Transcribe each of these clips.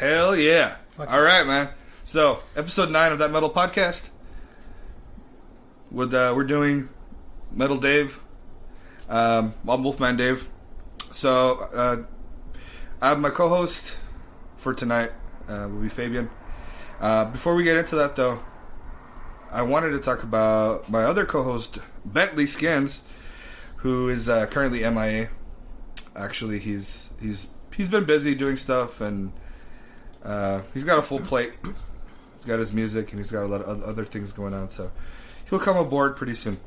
Hell yeah. Fuck All right, man. So, episode 9 of That Metal Podcast. We're doing Metal Dave. I'm Wolfman Dave. So, I have my co-host for tonight. Will be Fabian. Before we get into that, though, I wanted to talk about my other co-host, Bentley Skins, who is currently MIA. Actually, he's been busy doing stuff, and he's got a full plate. He's got his music, and he's got a lot of other things going on. So he'll come aboard pretty soon.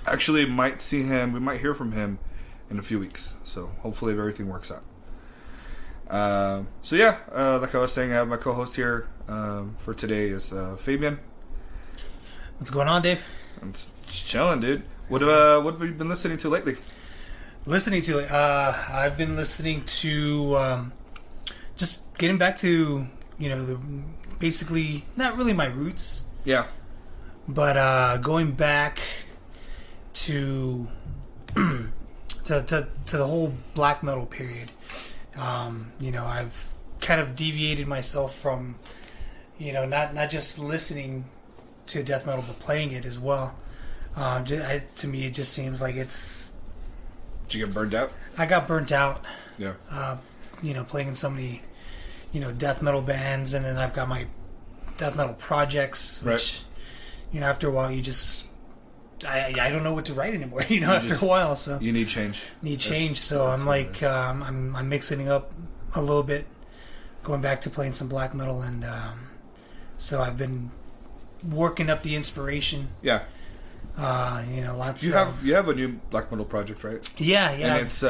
Actually, we might hear from him in a few weeks. So hopefully, everything works out. Like I was saying, I have my co-host here for today is Fabian. What's going on, Dave? I'm just chilling, dude. What have you been listening to lately? I've been listening to just getting back to basically not really my roots. Yeah. But going back to to the whole black metal period. I've kind of deviated myself from not just listening to death metal but playing it as well. To me, it just seems like it's. Did you get burned out? I got burnt out. Yeah. Playing in so many, death metal bands, and then I've got my death metal projects, which, after a while you just. I don't know what to write anymore. After a while, so you need change. So I'm like, I'm mixing it up a little bit, going back to playing some black metal, and so I've been working up the inspiration. Yeah. Lots. You have a new black metal project, right? Yeah. And it's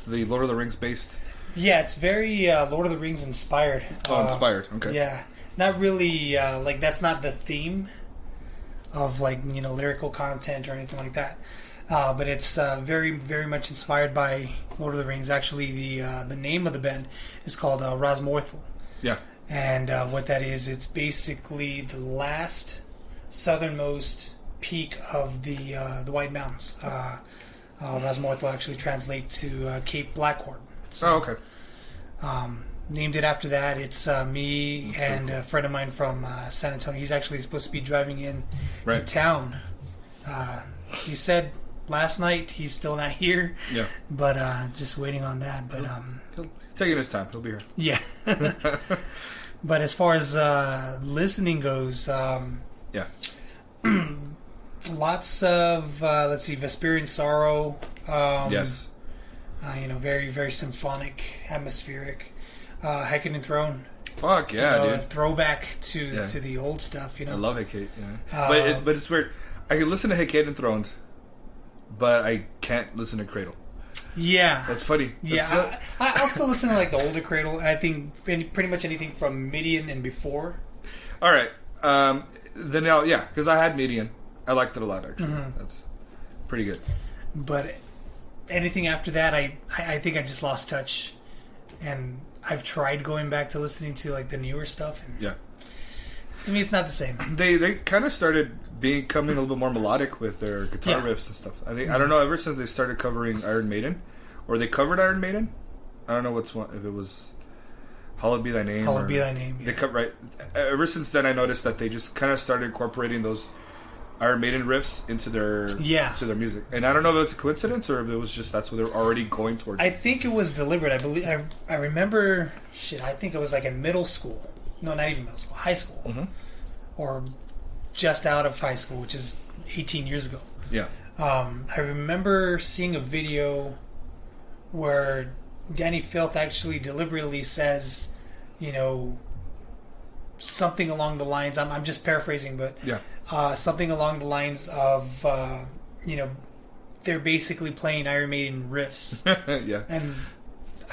the Lord of the Rings based. Yeah, it's very Lord of the Rings inspired. Oh, inspired. Okay. Yeah, not really. That's not the theme of lyrical content or anything like that. But it's very, very much inspired by Lord of the Rings. Actually, the name of the band is called Rosmorthal. Yeah. And what that is, it's basically the last southernmost peak of the White Mountains. Rosmorthal actually translates to Cape Blackhorn. So, okay. Named it after that. It's me and a friend of mine from San Antonio. He's actually supposed to be driving in to town. He said last night he's still not here. Yeah. But just waiting on that. But he'll taking his time. He'll be here. Yeah. But as far as listening goes, lots of Vesperian Sorrow. Yes. Very, very symphonic, atmospheric. Hecate Throne. Fuck yeah, dude! Throwback to the old stuff. I love Hecate. Yeah. But it's weird. I can listen to Hecate Enthroned, but I can't listen to Cradle. Yeah, that's funny. Yeah, I'll still listen to the older Cradle. I think pretty much anything from Midian and before. All right, then now, because I had Midian. I liked it a lot actually. Mm-hmm. That's pretty good. But anything after that, I think I just lost touch, and I've tried going back to listening to the newer stuff. And to me, it's not the same. They kind of started becoming a little bit more melodic with their guitar riffs and stuff. I think I don't know. Ever since they started covering Iron Maiden, or they covered Iron Maiden, I don't know if it was Hallowed Be Thy Name. Hallowed Be Thy Name. Yeah. They cut right. Ever since then, I noticed that they just kind of started incorporating those Iron Maiden riffs into their music, and I don't know if it was a coincidence or if it was just that's what they're already going towards. I think it was deliberate. I believe I remember. I think it was in middle school. No, not even middle school. High school, or just out of high school, which is 18 years ago. Yeah. I remember seeing a video where Danny Filth actually deliberately says, something along the lines. I'm just paraphrasing, but something along the lines of, they're basically playing Iron Maiden riffs. Yeah. And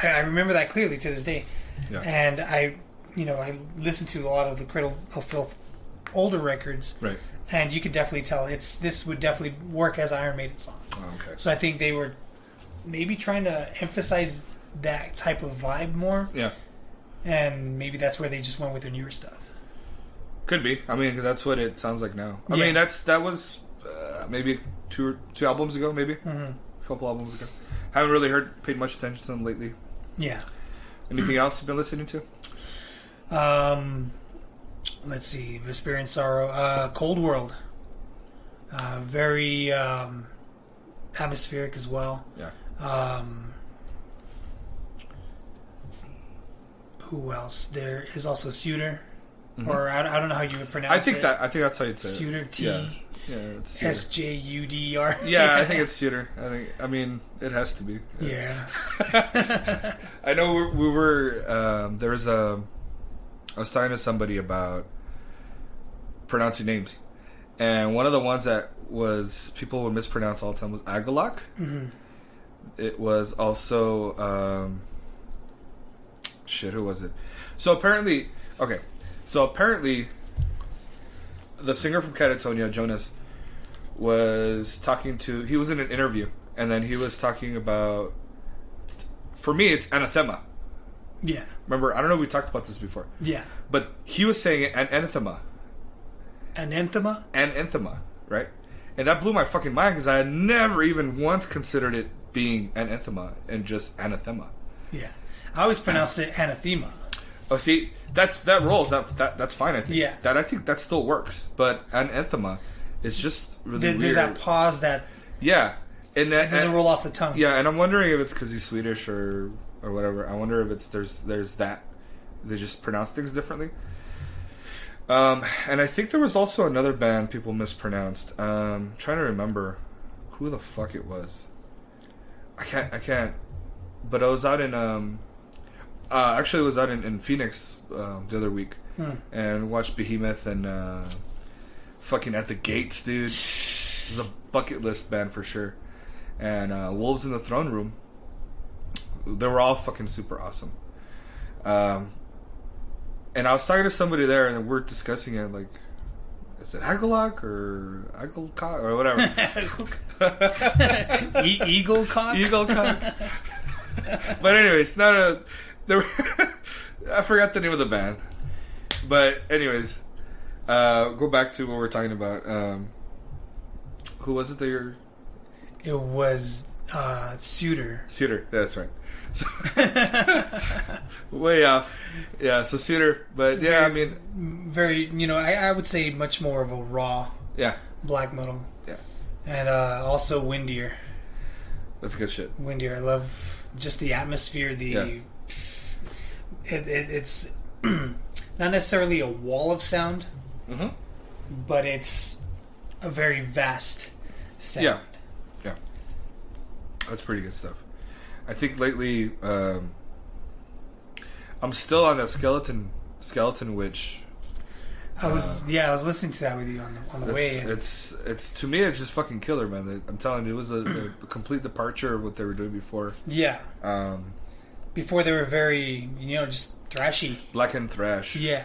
I remember that clearly to this day. Yeah. And I listened to a lot of the Cradle of Filth older records. Right. And you could definitely tell this would definitely work as Iron Maiden song. Oh, okay. So I think they were maybe trying to emphasize that type of vibe more. Yeah. And maybe that's where they just went with their newer stuff. Could be. I mean, because that's what it sounds like now. I mean, that was maybe two albums ago, maybe a couple albums ago. Haven't really paid much attention to them lately. Yeah. Anything else you've been listening to? Let's see. Vesperian Sorrow. Cold World. Very atmospheric as well. Yeah. Who else? There is also Suitor. Or I don't know how you would pronounce it. I think that's how you'd say Suitor, it. T. Yeah, it's Suitor. S-J-U-D-R. Yeah, I think it's Suitor. I mean, it has to be. Yeah. I know we were. There was I was talking to somebody about pronouncing names, and one of the ones that was people would mispronounce all the time was Agalok. Mm-hmm. It was also who was it? So apparently, the singer from Catatonia, Jonas, was talking to. He was in an interview, and then he was talking about. For me, it's anathema. Yeah. Remember, I don't know if we talked about this before. Yeah. But he was saying an anathema. Anathema? Anathema, right? And that blew my fucking mind because I had never even once considered it being anathema and just anathema. Yeah. I always pronounced it anathema. Oh, see, that rolls. That's fine, I think. Yeah. I think that still works. But anathema is just really weird. There's that pause that... Yeah. And that doesn't roll off the tongue. Yeah, and I'm wondering if it's because he's Swedish or whatever. I wonder if it's there's that. They just pronounce things differently. And I think there was also another band people mispronounced. Trying to remember who the fuck it was. I can't. But I was out in actually I was out in Phoenix the other week and watched Behemoth and fucking At the Gates, dude. It was a bucket list band for sure. And Wolves in the Throne Room. They were all fucking super awesome. And I was talking to somebody there, and we're discussing it, like, is it Agalok or Agalcock or whatever? Eaglecock? Eaglecock. But anyways, I forgot the name of the band. But anyways, go back to what we're talking about. Who was it that you're... It was Suitor. Suitor, that's right. So way off. Yeah, so Suitor. But yeah, very, I mean... Very, I would say much more of a raw black metal. Yeah. And also windier. That's good shit. Windier. I love just the atmosphere, it's not necessarily a wall of sound, but it's a very vast sound. Yeah. That's pretty good stuff. I think lately, I'm still on that Skeleton Witch. I was listening to that with you on the way. It's to me, it's just fucking killer, man. I'm telling you, it was a complete departure of what they were doing before. Yeah. Before they were very, just thrashy. Black and thrash. Yeah.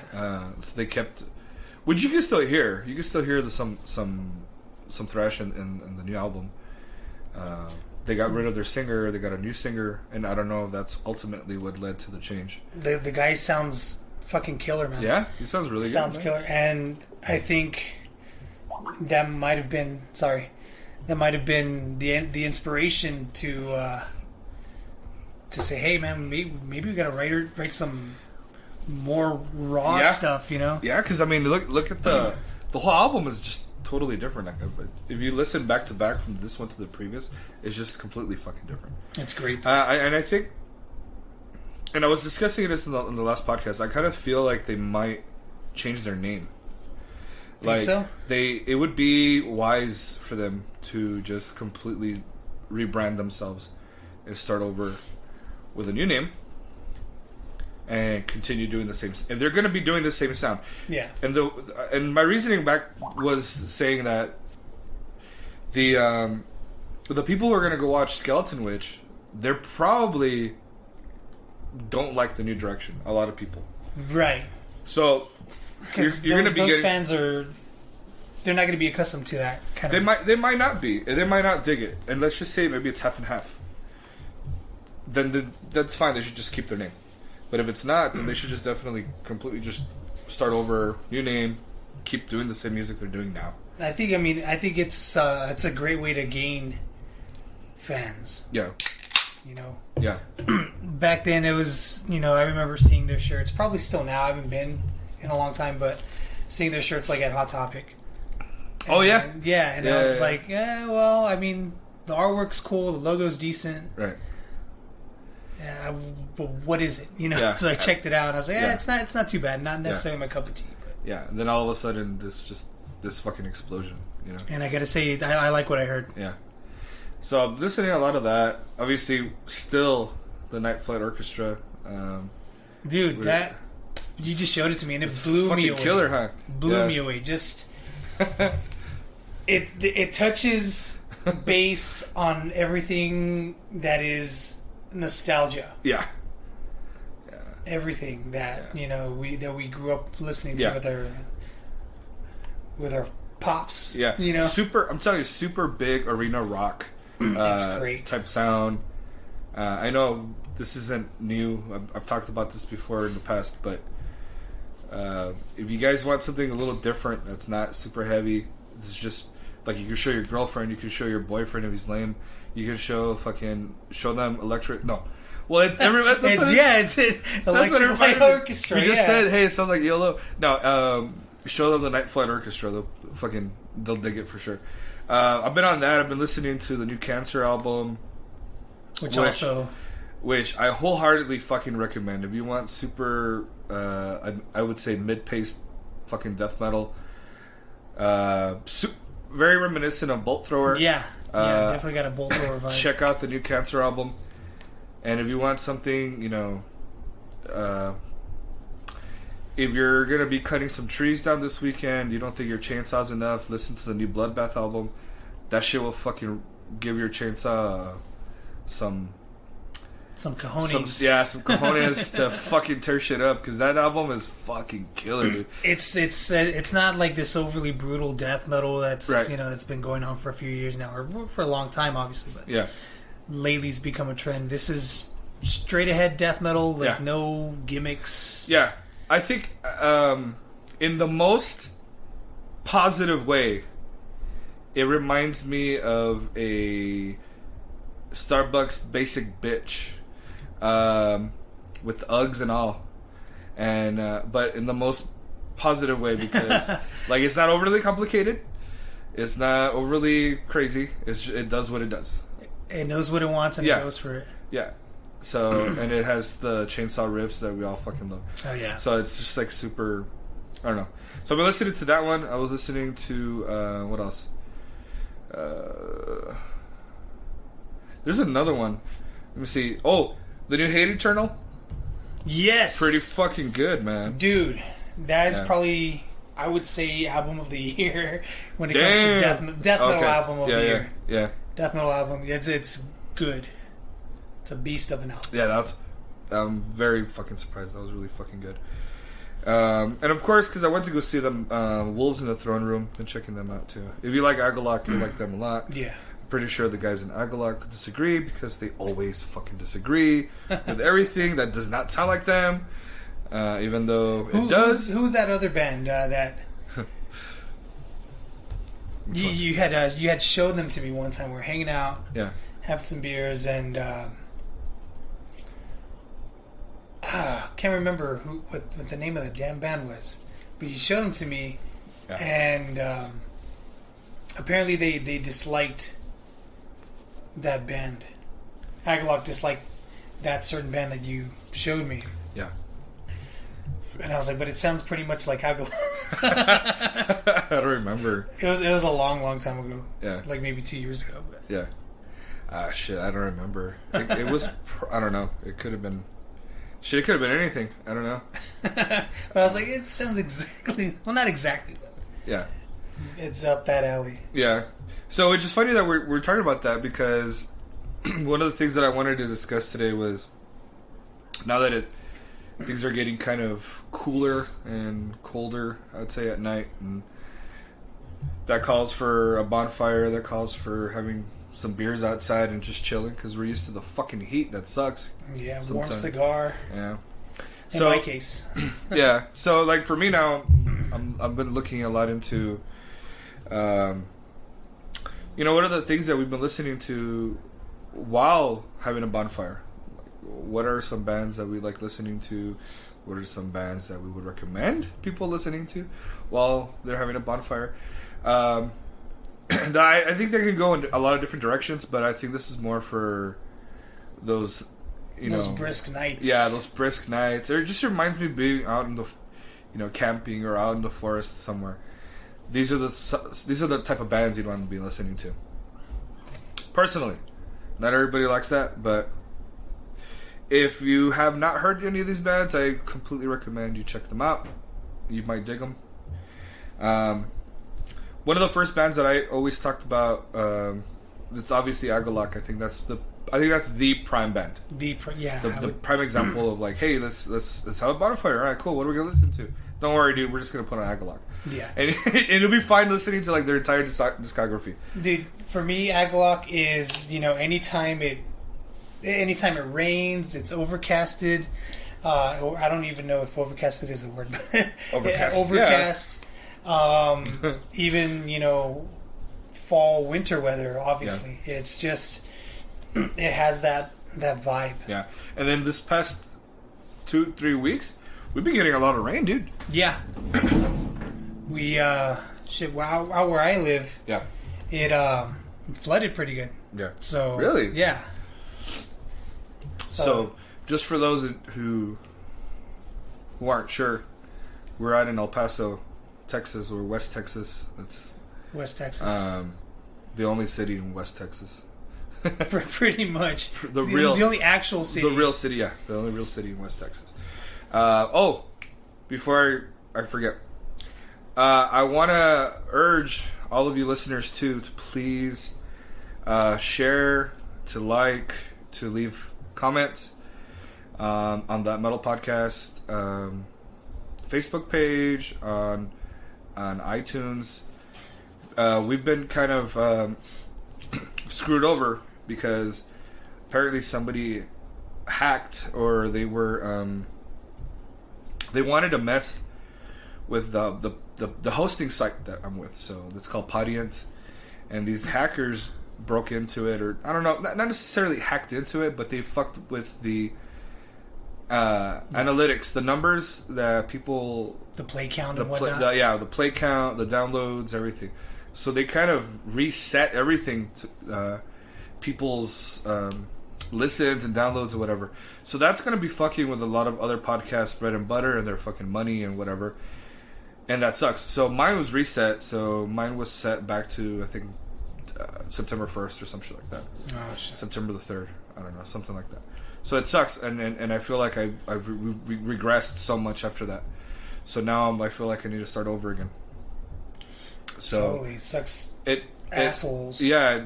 So they kept, which you can still hear. You can still hear some thrash in the new album. They got rid of their singer. They got a new singer, and I don't know if that's ultimately what led to the change. The guy sounds fucking killer, man. Yeah, he sounds really good. Sounds killer, and I think that might have been the inspiration to say, hey, man, maybe we gotta write some more raw stuff, Yeah, because I mean, look at the whole album is just totally different. Like, if you listen back to back from this one to the previous, it's just completely fucking different. It's great. I think, and I was discussing this in the last podcast. I kind of feel like they might change their name. Think so? It would be wise for them to just completely rebrand themselves and start over with a new name. And continue doing the same. If they're going to be doing the same sound, yeah. And my reasoning back was saying that the people who are going to go watch Skeleton Witch, they're probably don't like the new direction. A lot of people, right? So because you're going to be those fans are. They're not going to be accustomed to that kind of. They might not be. They might not dig it. And let's just say maybe it's half and half. Then that's fine. They should just keep their name. But if it's not, then they should just definitely completely just start over, new name, keep doing the same music they're doing now. I think it's a great way to gain fans. Yeah. Yeah. Back then, it was, I remember seeing their shirts. Probably still now. I haven't been in a long time, but seeing their shirts like at Hot Topic. Oh, yeah? And I was like, well, I mean, the artwork's cool, the logo's decent. Right. Yeah, but what is it? So I checked it out, and I was like, it's not too bad. Not necessarily my cup of tea. But. Yeah, and then all of a sudden, this fucking explosion, And I gotta say, I like what I heard. Yeah. So I'm listening to a lot of that. Obviously, still the Night Flight Orchestra. Dude, that you just showed it to me, and it blew me away. Killer, huh? Blew me away. Just it touches base on everything that is nostalgia. Yeah. Everything that we grew up listening to with our pops. Yeah. Super. I'm telling you, super big arena rock. It's great type sound. I know this isn't new. I've talked about this before in the past, but if you guys want something a little different, that's not super heavy. It's just like you can show your girlfriend, you can show your boyfriend if he's lame. You can show them electric. No, well, it's Electric Light Orchestra. You just said, hey, it sounds like YOLO. No, show them the Night Flight Orchestra. They'll dig it for sure. I've been on that. I've been listening to the new Cancer album, which I wholeheartedly fucking recommend. If you want super, I would say mid-paced fucking death metal. Very reminiscent of Bolt Thrower. Yeah, definitely got a Bolt Thrower vibe. Check out the new Cancer album. And if you want something, if you're going to be cutting some trees down this weekend, you don't think your chainsaw's enough, listen to the new Bloodbath album. That shit will fucking give your chainsaw some cojones. Some cojones to fucking tear shit up, because that album is fucking killer, dude. It's not like this overly brutal death metal that's right. That's been going on for a few years now, or for a long time, obviously. But lately it's become a trend. This is straight ahead death metal, no gimmicks. Yeah. I think in the most positive way, it reminds me of a Starbucks basic bitch with Uggs and all, and but in the most positive way, because like it's not overly complicated, it's not overly crazy. It does what it does. It knows what it wants and it goes for it. Yeah. So, and it has the chainsaw riffs that we all fucking love. Oh, yeah. So it's just like super, I don't know. So I've been listening to that one. I was listening to, what else? There's another one. Let me see. Oh, the new Hate Eternal? Yes. Pretty fucking good, man. Dude, that is probably, I would say, album of the year when it comes to death metal album of the year. Yeah. Death metal album. It's good. It's a beast of an album. Yeah, I'm very fucking surprised. That was really fucking good. And of course, because I went to go see them, Wolves in the Throne Room, and checking them out too. If you like Agalloch, you like them a lot. Yeah. I'm pretty sure the guys in Agalloch disagree, because they always fucking disagree with everything that does not sound like them, even though it does. Who's that other band that you had showed them to me one time? We were hanging out, having some beers, and can't remember what the name of the damn band was, but you showed them to me, and apparently they disliked that band. Agalloch disliked that certain band that you showed me. Yeah. And I was like, but it sounds pretty much like Agalloch. I don't remember. It was a long time ago. Yeah. Like maybe 2 years ago. But. Yeah. Shit, I don't remember. It was, I don't know. It could have been... Shit, it could have been anything. I don't know. But I was like, it sounds exactly... Well, not exactly, but... Yeah. It's up that alley. Yeah. So it's just funny that we're talking about that, because one of the things that I wanted to discuss today was, now that things are getting kind of cooler and colder, I'd say, at night, and that calls for a bonfire, that calls for having some beers outside and just chilling, because we're used to the fucking heat that sucks. Yeah, warm cigar. Yeah. In my case. Yeah. So, like, for me now, I've been looking a lot into, what are the things that we've been listening to while having a bonfire? what are some bands that we like listening to? What are some bands that we would recommend people listening to while they're having a bonfire? I think they can go in a lot of different directions, but I think this is more for those, those brisk nights. Yeah, those brisk nights. It just reminds me of being out in the, camping or out in the forest somewhere. These are the type of bands you'd want to be listening to. Personally, not everybody likes that, but if you have not heard any of these bands, I completely recommend you check them out. You might dig them. One of the first bands that I always talked about, it's obviously Agalok. I think that's the prime band. The prime example of like, hey, let's have a bonfire. All right, cool. What are we gonna listen to? Don't worry, dude. We're just gonna put on Agalok. Yeah, and it'll be fine listening to like their entire discography. Dude, for me, Agalok is anytime it rains, it's overcasted. I don't even know if overcasted is a word. Overcast. Yeah. Even fall, winter weather. Obviously, it's just it has that vibe. Yeah, and then this past 2-3 weeks, we've been getting a lot of rain, dude. Yeah. We out where I live. Yeah. It flooded pretty good. Yeah. So really. Yeah. So just for those who aren't sure, we're out in El Paso, Texas, or West Texas. It's West Texas. The only city in West Texas. Pretty much. The only actual city. The real city, yeah. The only real city in West Texas. Before I forget, I want to urge all of you listeners to please share, to like, to leave comments on That Metal Podcast Facebook page, on iTunes. We've been kind of screwed over because apparently somebody hacked, or they were they wanted to mess with the hosting site that I'm with. So it's called Podiant, and these hackers broke into it, or I don't know, not necessarily hacked into it, but they fucked with the analytics, the numbers that people, the play count and whatnot. The play count, the downloads, everything. So they kind of reset everything to people's listens and downloads or whatever. So that's going to be fucking with a lot of other podcasts' bread and butter and their fucking money and whatever. And that sucks. So mine was reset. So mine was set back to, I think, September 1st or some shit like that. Oh, shit. September the 3rd. I don't know. Something like that. So it sucks. And I feel like I've regressed so much after that. So now I feel like I need to start over again. So totally sucks. Assholes. Yeah.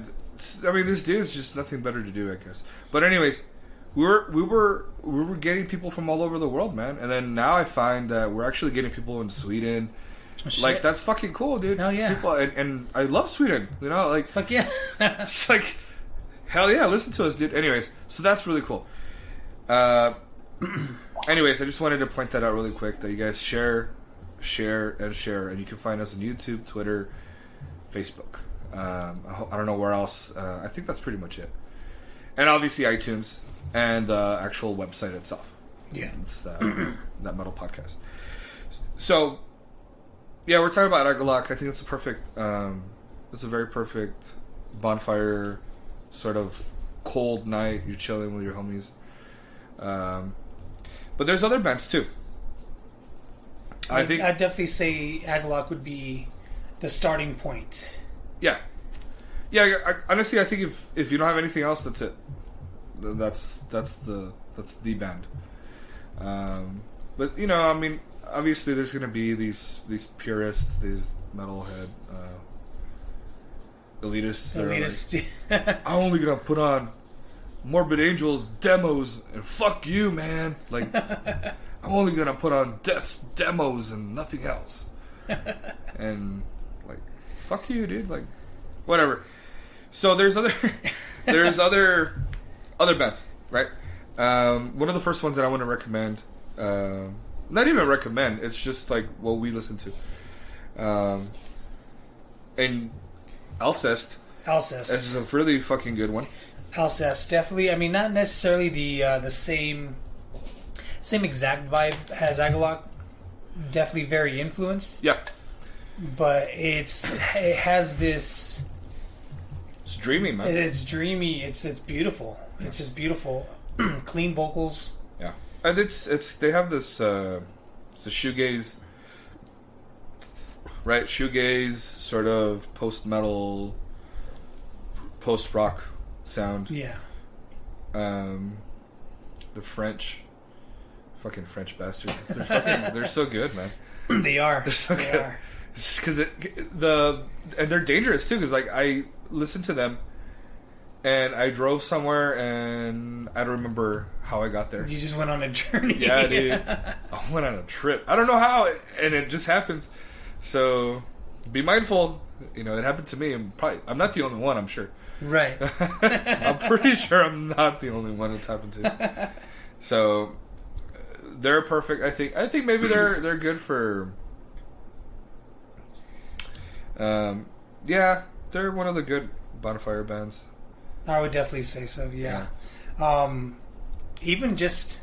I mean, this dude's just nothing better to do, I guess. But anyways, we were getting people from all over the world, man. And then now I find that we're actually getting people in Sweden. Oh, like, that's fucking cool, dude. Hell yeah. People, and I love Sweden. Like, fuck yeah. It's like, hell yeah, listen to us, dude. Anyways, so that's really cool. Anyways, I just wanted to point that out really quick, that you guys share, and you can find us on YouTube, Twitter, Facebook. I don't know where else. I think that's pretty much it. And obviously iTunes and the actual website itself. Yeah. It's That Metal Podcast. So, yeah, we're talking about Agalok. I think it's it's a very perfect bonfire, sort of cold night. You're chilling with your homies. But there's other bands too. I'd definitely say Agalok would be the starting point. Yeah. Honestly, I think if you don't have anything else, that's it. That's the band. But I mean, obviously, there's going to be these purists, these metalhead elitists. Elitist. Like, I'm only going to put on Morbid Angel's demos and fuck you, man. Like, I'm only going to put on Death's demos and nothing else. And like, fuck you, dude. Like, whatever. So there's other bands, right? One of the first ones that I want to recommend, not even recommend, it's just like what we listen to. And Alcest. This is a really fucking good one. Alcest, definitely. I mean, not necessarily the same exact vibe as Agalloch. Definitely very influenced. Yeah. But it has this. It's dreamy, man. It's dreamy. It's beautiful. Yeah. It's just beautiful. Clean vocals. Yeah, and it's they have this it's a shoegaze, right? Shoegaze sort of post metal, post rock sound. Yeah. The French, fucking French bastards. They're so good, man. They are. They're so good. Are. It's because and they're dangerous too. Because like I listened to them, and I drove somewhere, and I don't remember how I got there. You just went on a journey. Yeah, dude. I went on a trip. I don't know how, and it just happens. So be mindful. You know, it happened to me. I'm not the only one. I'm sure. Right. I'm pretty sure I'm not the only one it's happened to. So they're perfect. I think maybe they're good for. Yeah, they're one of the good Bonfire bands. I would definitely say so. Yeah. Even just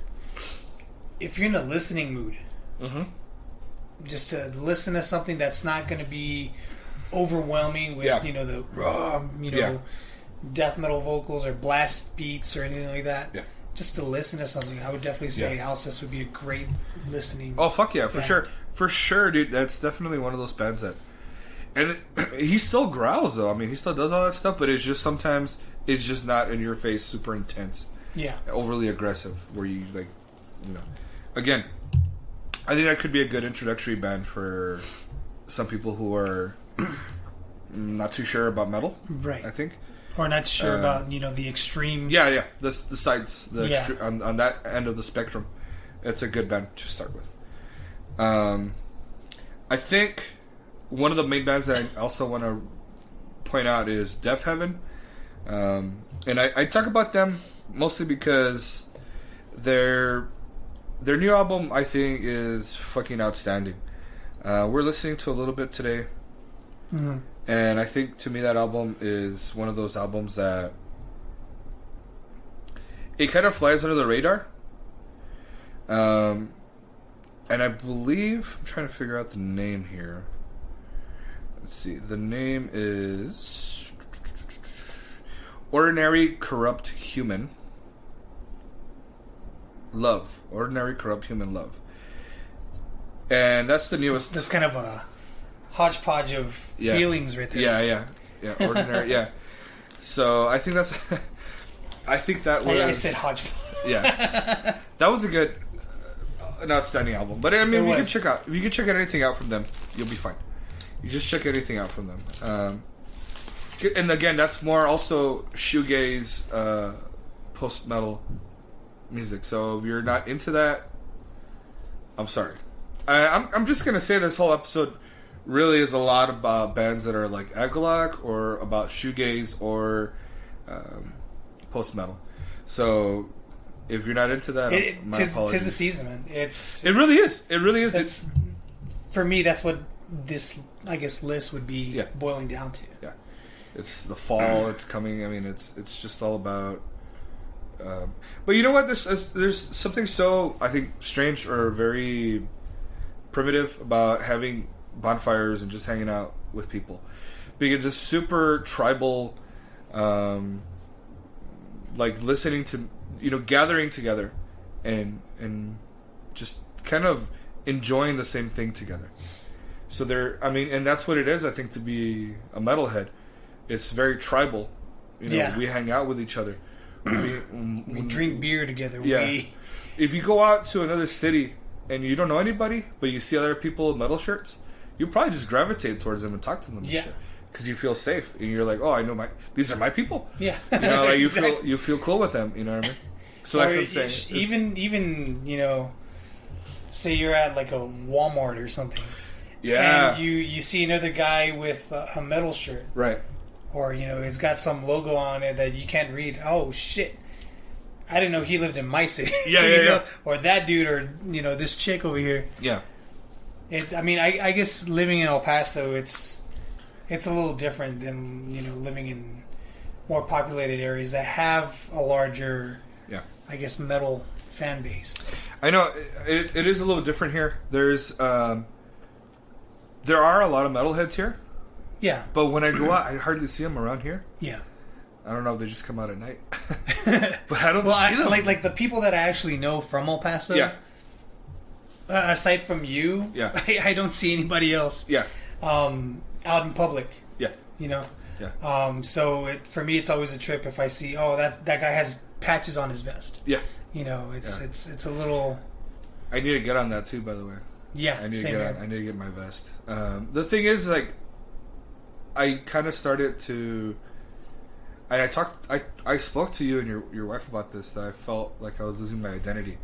if you're in a listening mood, just to listen to something that's not going to be overwhelming with the raw, death metal vocals or blast beats or anything like that. Yeah. Just to listen to something, I would definitely say Alcest would be a great listening. Oh fuck yeah, band. for sure, dude. That's definitely one of those bands that, and he still growls though. I mean, he still does all that stuff, but it's just sometimes it's just not in your face, super intense, overly aggressive. Where you like, again, I think that could be a good introductory band for some people who are not too sure about metal, right? I think. Or not sure about the extreme. Yeah. The sides, on that end of the spectrum, it's a good band to start with. I think one of the main bands that I also want to point out is Death Heaven, and I talk about them mostly because their new album I think is fucking outstanding. We're listening to a little bit today. Mm-hmm. And I think, to me, that album is one of those albums that it kind of flies under the radar. And I believe, I'm trying to figure out the name here. Let's see. The name is Ordinary Corrupt Human Love. Ordinary Corrupt Human Love. And that's the newest. That's kind of a hodgepodge of feelings right there. Yeah. Ordinary, yeah. So I think that's. I think that was. I said hodgepodge. Yeah, that was a good, an outstanding album. But I mean, if you can check anything out from them, you'll be fine. You just check anything out from them. And again, that's more also shoegaze, post metal music. So if you're not into that, I'm sorry. I'm just gonna say this whole episode really is a lot about bands that are like Agalloch or about shoegaze or post metal. So if you're not into that, my apologies. 'Tis the season, man. It really is. It really is. For me, that's what this, I guess, list would be boiling down to. Yeah, it's the fall. It's coming. I mean, it's just all about. But you know what? There's something so, I think, strange or very primitive about having bonfires and just hanging out with people, because it's super tribal, like listening to, gathering together and just kind of enjoying the same thing together. So and that's what it is, I think, to be a metalhead. It's very tribal. We hang out with each other. We drink beer together. Yeah. If you go out to another city and you don't know anybody, but you see other people with metal shirts, you probably just gravitate towards them and talk to them. Yeah. Because you feel safe and you're like, oh, I know these are my people. Yeah. Like you feel cool with them. You know what I mean? So that's what I'm saying. Even say you're at like a Walmart or something. Yeah. And you see another guy with a metal shirt. Right. Or, it's got some logo on it that you can't read. Oh, shit. I didn't know he lived in my city. Yeah. Or that dude, or, this chick over here. Yeah. I guess living in El Paso, it's a little different than, living in more populated areas that have a larger, I guess, metal fan base. I know it is a little different here. There are a lot of metalheads here. Yeah. But when I go out, I hardly see them around here. Yeah. I don't know if they just come out at night. But I don't see them. Like the people that I actually know from El Paso. Yeah. Aside from you, I don't see anybody else. Yeah. Out in public. Yeah. You know. Yeah. So for me, it's always a trip if I see that guy has patches on his vest. Yeah. You know, it's a little. I need to get on that too, by the way. Yeah. I need to get my vest. The thing is, like, I kind of started to. I spoke to you and your wife about this, that I felt like I was losing my identity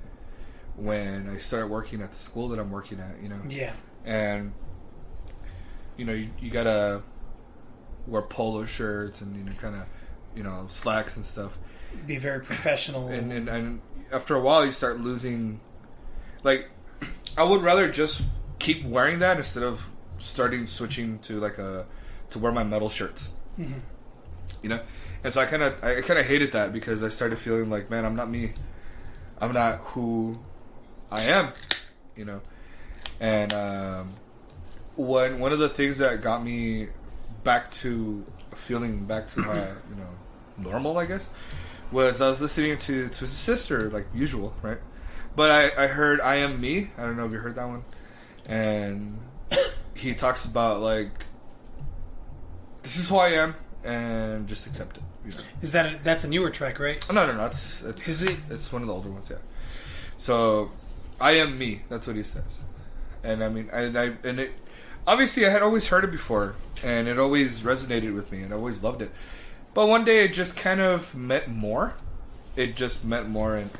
when I started working at the school that I'm working at, you know? Yeah. And, you know, you gotta wear polo shirts and, you know, kind of, you know, slacks and stuff. Be very professional. And after a while you start losing, like, I would rather just keep wearing that instead of switching to to wear my metal shirts. Mm-hmm. You know? And so I kind of hated that because I started feeling like, man, I'm not me. I'm not who I am, you know. And one of the things that got me back to feeling back to my, you know, normal, I guess, was I was listening to his sister, like usual, right? But I heard I Am Me. I don't know if you heard that one. And he talks about, like, this is who I am, and just accept it. You know? Is that's a newer track, right? No. It's one of the older ones, yeah. So, I am me. That's what he says. And I mean, it obviously I had always heard it before, and it always resonated with me, and I always loved it. But one day it just kind of meant more. It just meant more, and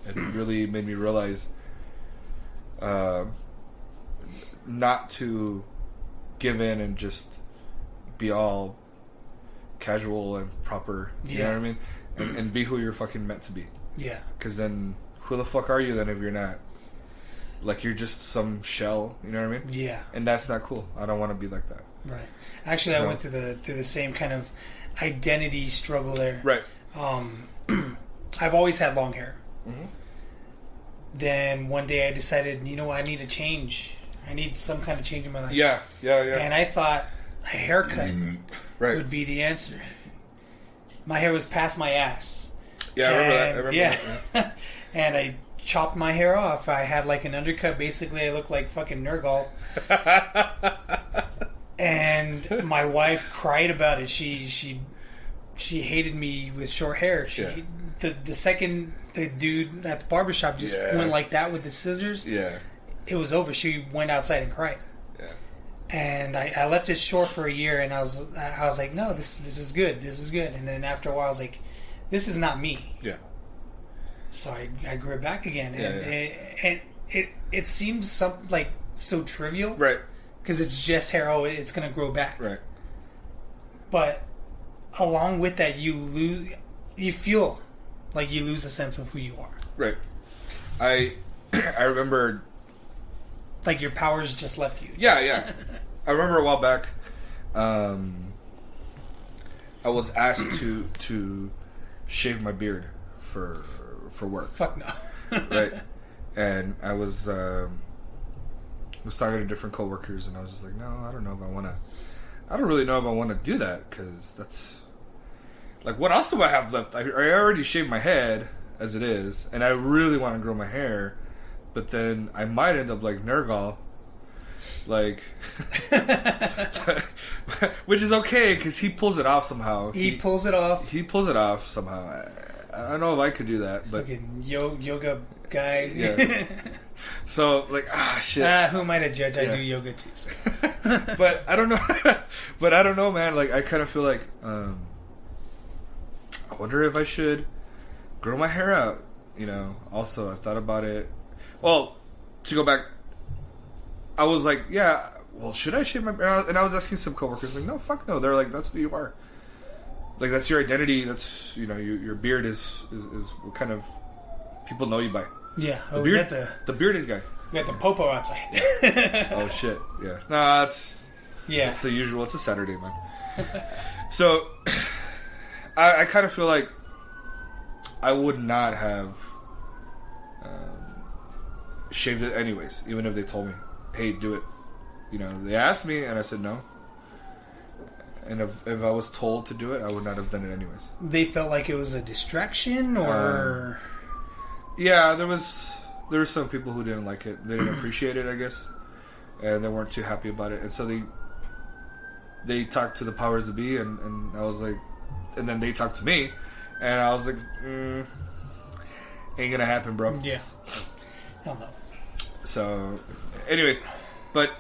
it really made me realize not to give in and just be all casual and proper, you know what I mean? And be who you're fucking meant to be. Yeah. Because then, who the fuck are you then if you're not? Like, you're just some shell, you know what I mean? Yeah. And that's not cool. I don't want to be like that. Right. Actually, I went through the same kind of identity struggle there. Right. I've always had long hair. Mm-hmm. Then one day I decided, you know what, I need a change. I need some kind of change in my life. Yeah. And I thought a haircut would be the answer. My hair was past my ass. Yeah, I remember that. Yeah. And I chopped my hair off. I had like an undercut. Basically, I looked like fucking Nergal. And my wife cried about it. She hated me with short hair. The second the dude at the barbershop just went like that with the scissors, it was over. She went outside and cried. Yeah. And I left it short for a year, and I was like, no, this is good. This is good. And then after a while, I was like, this is not me. Yeah. So I grew it back again, and it seems so trivial, right? Because it's just hair. Oh, it's gonna grow back, right? But along with that, you feel like you lose a sense of who you are, right? I remember, like your powers just left you. Yeah. I remember a while back, I was asked to shave my beard for work. Fuck no. Right. And I was talking to different coworkers, and I was just like, no, I don't really know if I want to do that, because that's like, what else do I have left? I already shaved my head as it is, and I really want to grow my hair, but then I might end up like Nergal, like, which is okay because he pulls it off somehow. He pulls it off. He pulls it off somehow. I don't know if I could do that, but yoga guy. Yeah. So like, shit. Who am I to judge? I do yoga too. So. But I don't know. But I don't know, man. Like, I kind of feel like I wonder if I should grow my hair out. You know. Also, I thought about it. Well, to go back, I was like, yeah. Well, should I shave my beard? And I was asking some coworkers, like, no, fuck no. They're like, that's who you are. Like, that's your identity. That's, you know, your beard is what kind of people know you by. Yeah. The bearded guy. We got the popo outside. Oh shit. Yeah. Nah, it's the usual. It's a Saturday, man. So I kind of feel like I would not have shaved it anyways, even if they told me, "Hey, do it." You know, they asked me, and I said no. And if I was told to do it, I would not have done it anyways. They felt like it was a distraction, or yeah, there were some people who didn't like it. They didn't appreciate it, I guess, and they weren't too happy about it. And so they talked to the powers that be, and I was like, and then they talked to me, and I was like, ain't gonna happen, bro. Yeah, hell no. So, anyways, but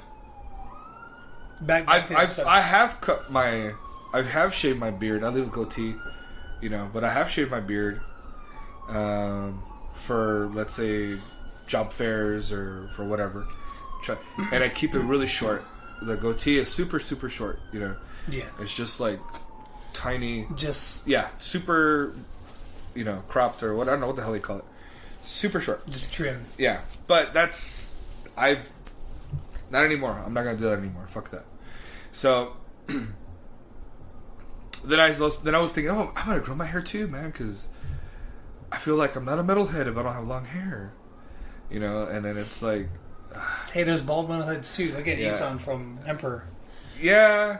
back I have shaved my beard. I leave a goatee, you know, but I have shaved my beard for, let's say, job fairs or for whatever, and I keep it really short. The goatee is super, super short, you know. Yeah, it's just like tiny, just super, you know, cropped or what, I don't know what the hell they call it. Super short, just trim. Yeah, but not anymore. I'm not gonna do that anymore. Fuck that. So then I was thinking, oh, I'm gonna grow my hair too, man, because I feel like I'm not a metalhead if I don't have long hair, you know. And then it's like, hey, there's bald metalheads too. Look at Isan from Emperor. Yeah,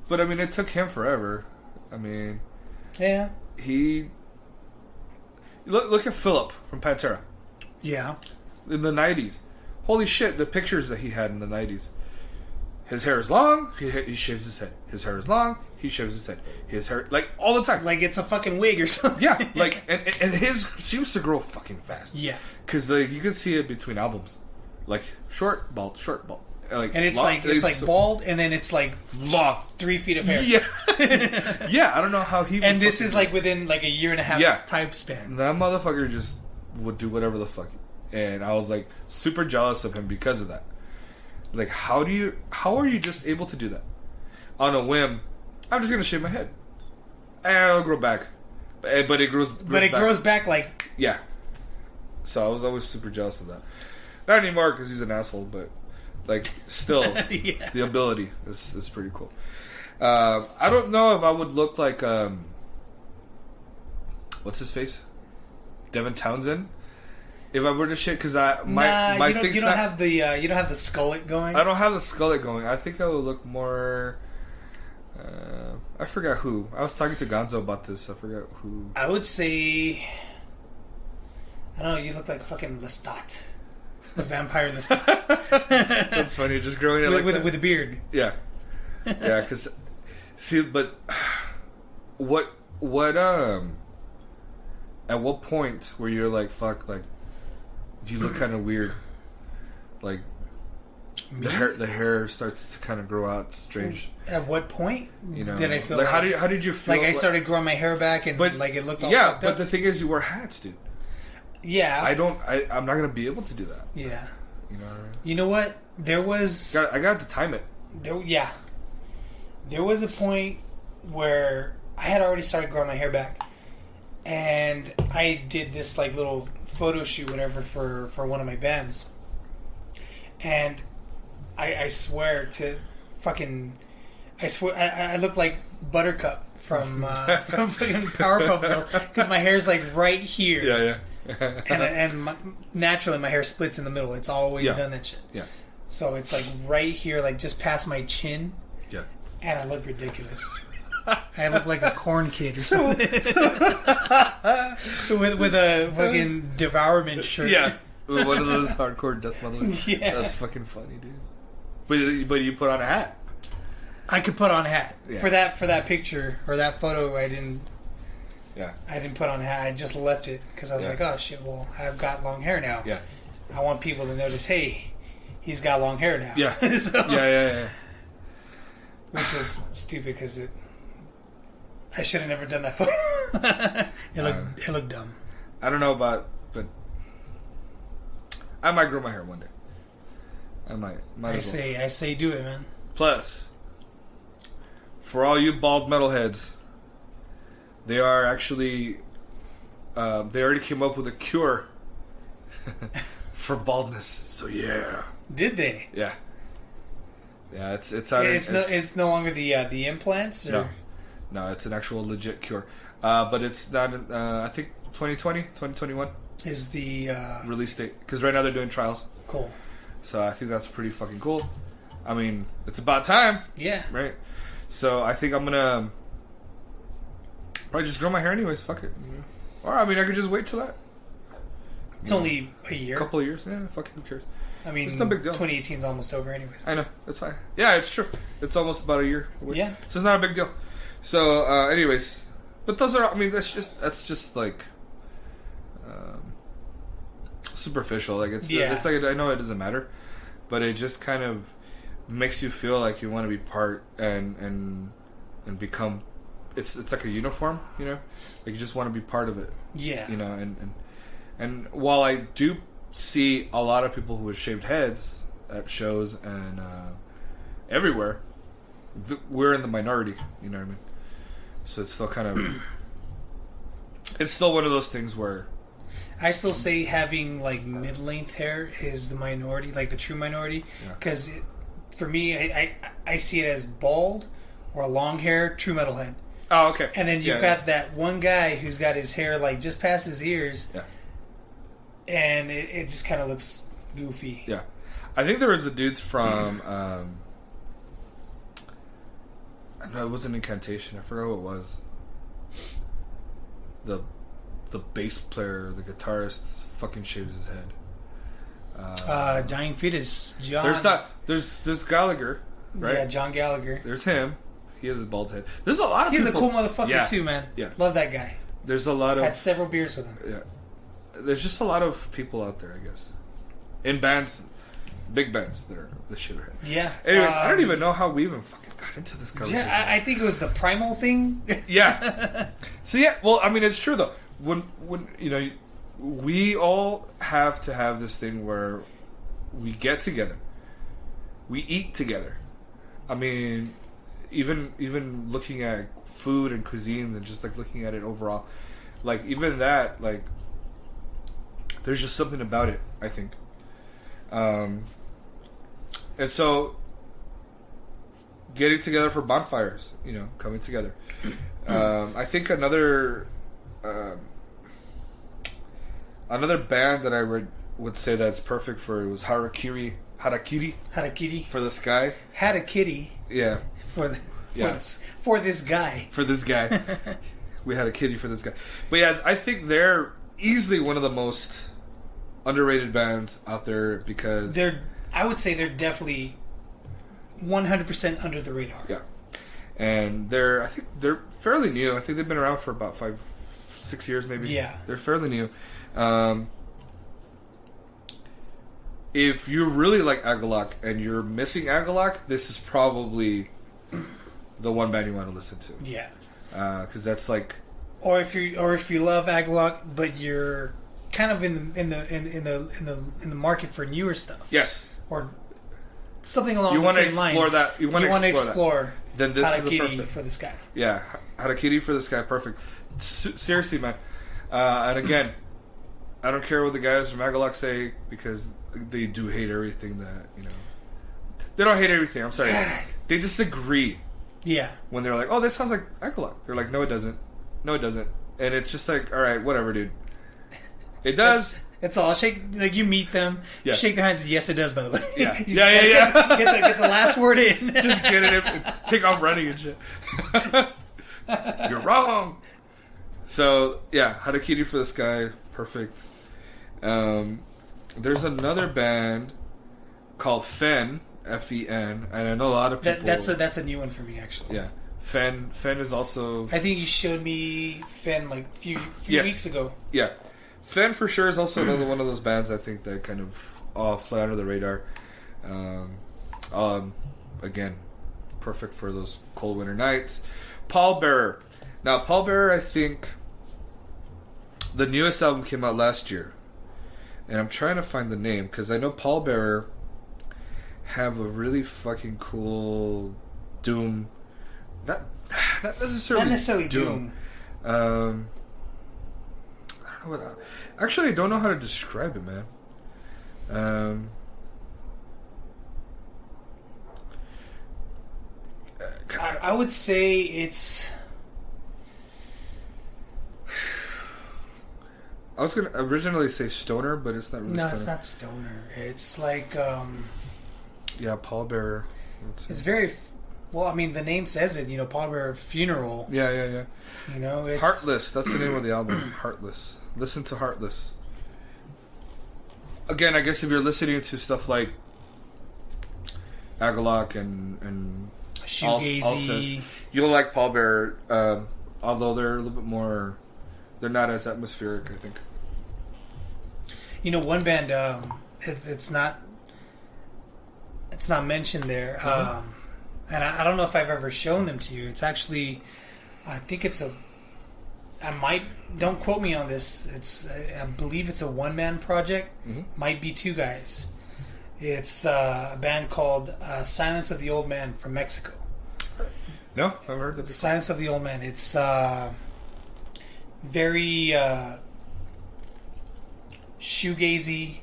but I mean, it took him forever. I mean, yeah, he look at Philip from Pantera. Yeah, in the 90s. Holy shit, the pictures that he had in the 90s. His hair is long, he shaves his head. His hair is long, he shaves his head. His hair, like, all the time. Like it's a fucking wig or something. Yeah, like, and his seems to grow fucking fast. Yeah. Because, like, you can see it between albums. Like, short, bald, short, bald. Like, and it's long, like bald, and then it's like long, 3 feet of hair. Yeah, yeah. I don't know how he. And this is like within like a year and a half time span. That motherfucker just would do whatever the fuck, and I was like super jealous of him because of that. Like, how are you just able to do that on a whim? I'm just gonna shave my head, and it'll grow back, but it grows. But it grows back like So I was always super jealous of that. Not anymore because he's an asshole, but. Like, still, the ability is pretty cool. I don't know if I would look like, what's his face? Devin Townsend? If I were to shit, because you don't have the skullet going. I don't have the skullet going. I think I would look more. I forgot who. I was talking to Gonzo about this. I forgot who. I would say. I don't know. You look like fucking Lestat. The vampire Lestat. That's funny. Just growing it with a beard. Yeah. Yeah, because. See, but. What. At what point where you're like, fuck, like. You look kind of weird. Like. The hair starts to kind of grow out strange. At what point? You know, did I feel like how did you feel? Like I started growing my hair back and like it looked all fucked up? But the thing is, you wear hats, dude. Yeah, I'm not gonna be able to do that. Yeah, you know what I mean? You know what? There was I got to time it. There was a point where I had already started growing my hair back, and I did this like little photo shoot, whatever, for one of my bands, and I swear to fucking, I look like Buttercup from fucking Powerpuff Girls because my hair's like right here. Yeah. and naturally my hair splits in the middle. It's always done that shit. Yeah. So it's like right here, like just past my chin. Yeah. And I look ridiculous. I look like a corn kid or something. with a fucking Devourment shirt. Yeah. With one of those hardcore death metal. Yeah. That's fucking funny, dude. But you put on a hat. I could put on a hat. Yeah. For that picture or that photo I didn't put on a hat. I just left it because I was like, oh shit, well, I've got long hair now. Yeah. I want people to notice, hey, he's got long hair now. Yeah. So, yeah. Which was stupid because I should have never done that photo. It looked dumb. I don't know about, but I might grow my hair one day. I might I say do it, man. Plus, for all you bald metalheads, they are actually they already came up with a cure for baldness. So yeah. Did they? Yeah. Yeah, it's no longer the implants. Or? No, it's an actual legit cure. But it's not. I think 2021 is the release date, because right now they're doing trials. Cool. So I think that's pretty fucking cool. I mean, it's about time. Yeah. Right. So I think I'm gonna probably just grow my hair anyways. Fuck it. Or I mean, I could just wait till that. It's only a year. A couple of years. Yeah. Fucking who cares? I mean, it's no big deal. 2018 is almost over anyways. I know. It's fine. Yeah, it's true. It's almost about a year away. Yeah. So it's not a big deal. So, anyways, but those are. I mean, that's just like superficial. Like it's like I know it doesn't matter, but it just kind of makes you feel like you want to be part and become. It's like a uniform, you know. Like you just want to be part of it. Yeah. You know, and while I do see a lot of people who have shaved heads at shows and everywhere, we're in the minority. You know what I mean? So it's still kind of. It's still one of those things where. I still say having like mid-length hair is the minority, like the true minority, because for me, I see it as bald or long hair, true metalhead. Oh, okay. And then you've got that one guy who's got his hair like just past his ears, and it just kind of looks goofy. Yeah, I think there was the dudes from. No, it wasn't Incantation. I forgot what it was. The bass player, the guitarist, fucking shaves his head. Dying Fetus, John. There's Gallagher, right? Yeah, John Gallagher. There's him. He has a bald head. There's a lot of He's people. a cool motherfucker too, man. Yeah. Love that guy. There's a lot of... Had several beers with him. Yeah. There's just a lot of people out there, I guess. In bands, big bands that are the shithead. Yeah. Anyways, I don't even know how we even fucking got into this conversation. Yeah, I think it was the primal thing. Yeah. So yeah, well, I mean, it's true though. When you know, we all have to have this thing where we get together, we eat together. I mean, even looking at food and cuisines and just like looking at it overall, like even that, like there's just something about it, I think. And so getting together for bonfires, you know, coming together. I think another band that I would say that's perfect for it was Harakiri for this guy. Had a kitty. Yeah. For this guy. For this guy. We had a kitty for this guy. But yeah, I think they're easily one of the most underrated bands out there because I would say they're definitely 100% under the radar. Yeah. And I think they're fairly new. I think they've been around for about 5-6 years maybe. Yeah. They're fairly new. If you really like Agalok and you're missing Agalok, this is probably the one band you want to listen to. Yeah. Because that's like. Or if you love Agalok, but you're kind of in the market for newer stuff. Yes. Or something along the same lines. You want to explore. Then this Harakiri is the perfect for this guy. Yeah, Harakiri for this guy, perfect. Seriously, man. And again, I don't care what the guys from Agalok say because they do hate everything that, you know. They don't hate everything, I'm sorry. They disagree. Yeah. When they're like, oh, this sounds like Agalok. They're like, no, it doesn't. No, it doesn't. And it's just like, all right, whatever, dude. It does. It's all you meet them, shake their hands. Yes, it does. By the way, yeah. Get the last word in. Just get it in, take off running and shit. You're wrong. So yeah, Harakiri for this guy, perfect. There's another band called Fen, F-E-N, and I know a lot of people. That's a new one for me actually. Yeah, Fen is also. I think you showed me Fen like a few weeks ago. Yeah. Fen for sure is also another one of those bands I think that kind of fly under the radar. Again, perfect for those cold winter nights. Pallbearer. Now, Pallbearer, I think the newest album came out last year, and I'm trying to find the name because I know Pallbearer have a really fucking cool doom. Not necessarily doom. Actually, I don't know how to describe it, man. I would say it's I was gonna originally say stoner, but it's not really. No, stoner. it's not stoner. It's like yeah, pallbearer. It's very well. I mean, the name says it. You know, pallbearer funeral. Yeah. You know, it's Heartless. That's the name of the album. Heartless. Listen to Heartless. Again, I guess if you're listening to stuff like Agalok and shoegazy, you'll like pallbearer. Although they're a little bit more, they're not as atmospheric, I think. You know, one band, it's not mentioned there, and I don't know if I've ever shown them to you. It's actually, I think don't quote me on this. I believe it's a one-man project. Mm-hmm. Might be two guys. It's a band called Silence of the Old Man from Mexico. No, I've heard of it. Silence of the Old Man. It's very shoegazy.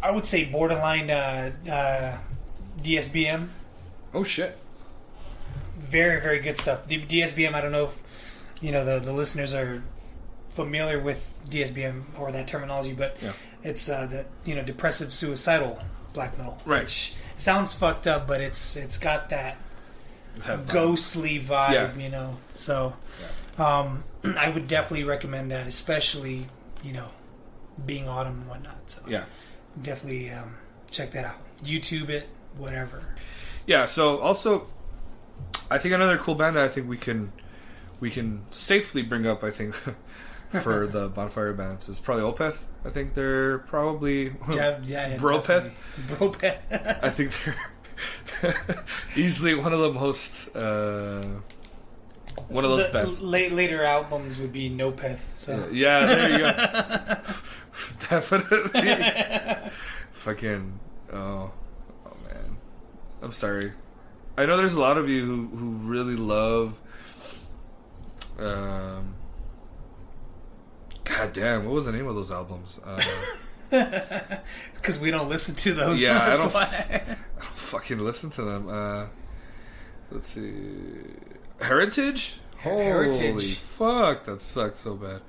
I would say borderline DSBM. Oh shit! Very, very good stuff. DSBM. I don't know if the listeners are familiar with DSBM or that terminology, but it's depressive suicidal black metal. Right. Which sounds fucked up, but it's got that ghostly vibe, So, I would definitely recommend that, especially, being autumn and whatnot. So, definitely check that out. YouTube it, whatever. Yeah. So also, I think another cool band that I think we can safely bring up, I think, for the Bonfire bands is probably Opeth. I think they're probably Bropeth. Bropeth. I think they're easily one of the most one of those bands. Later albums would be Nopeth. So yeah, there you go. Definitely. Fucking oh man, I'm sorry. I know there's a lot of you who really love. God damn, what was the name of those albums? Because we don't listen to those. Yeah, I don't fucking listen to them. Let's see, Heritage. Holy fuck, that sucked so bad.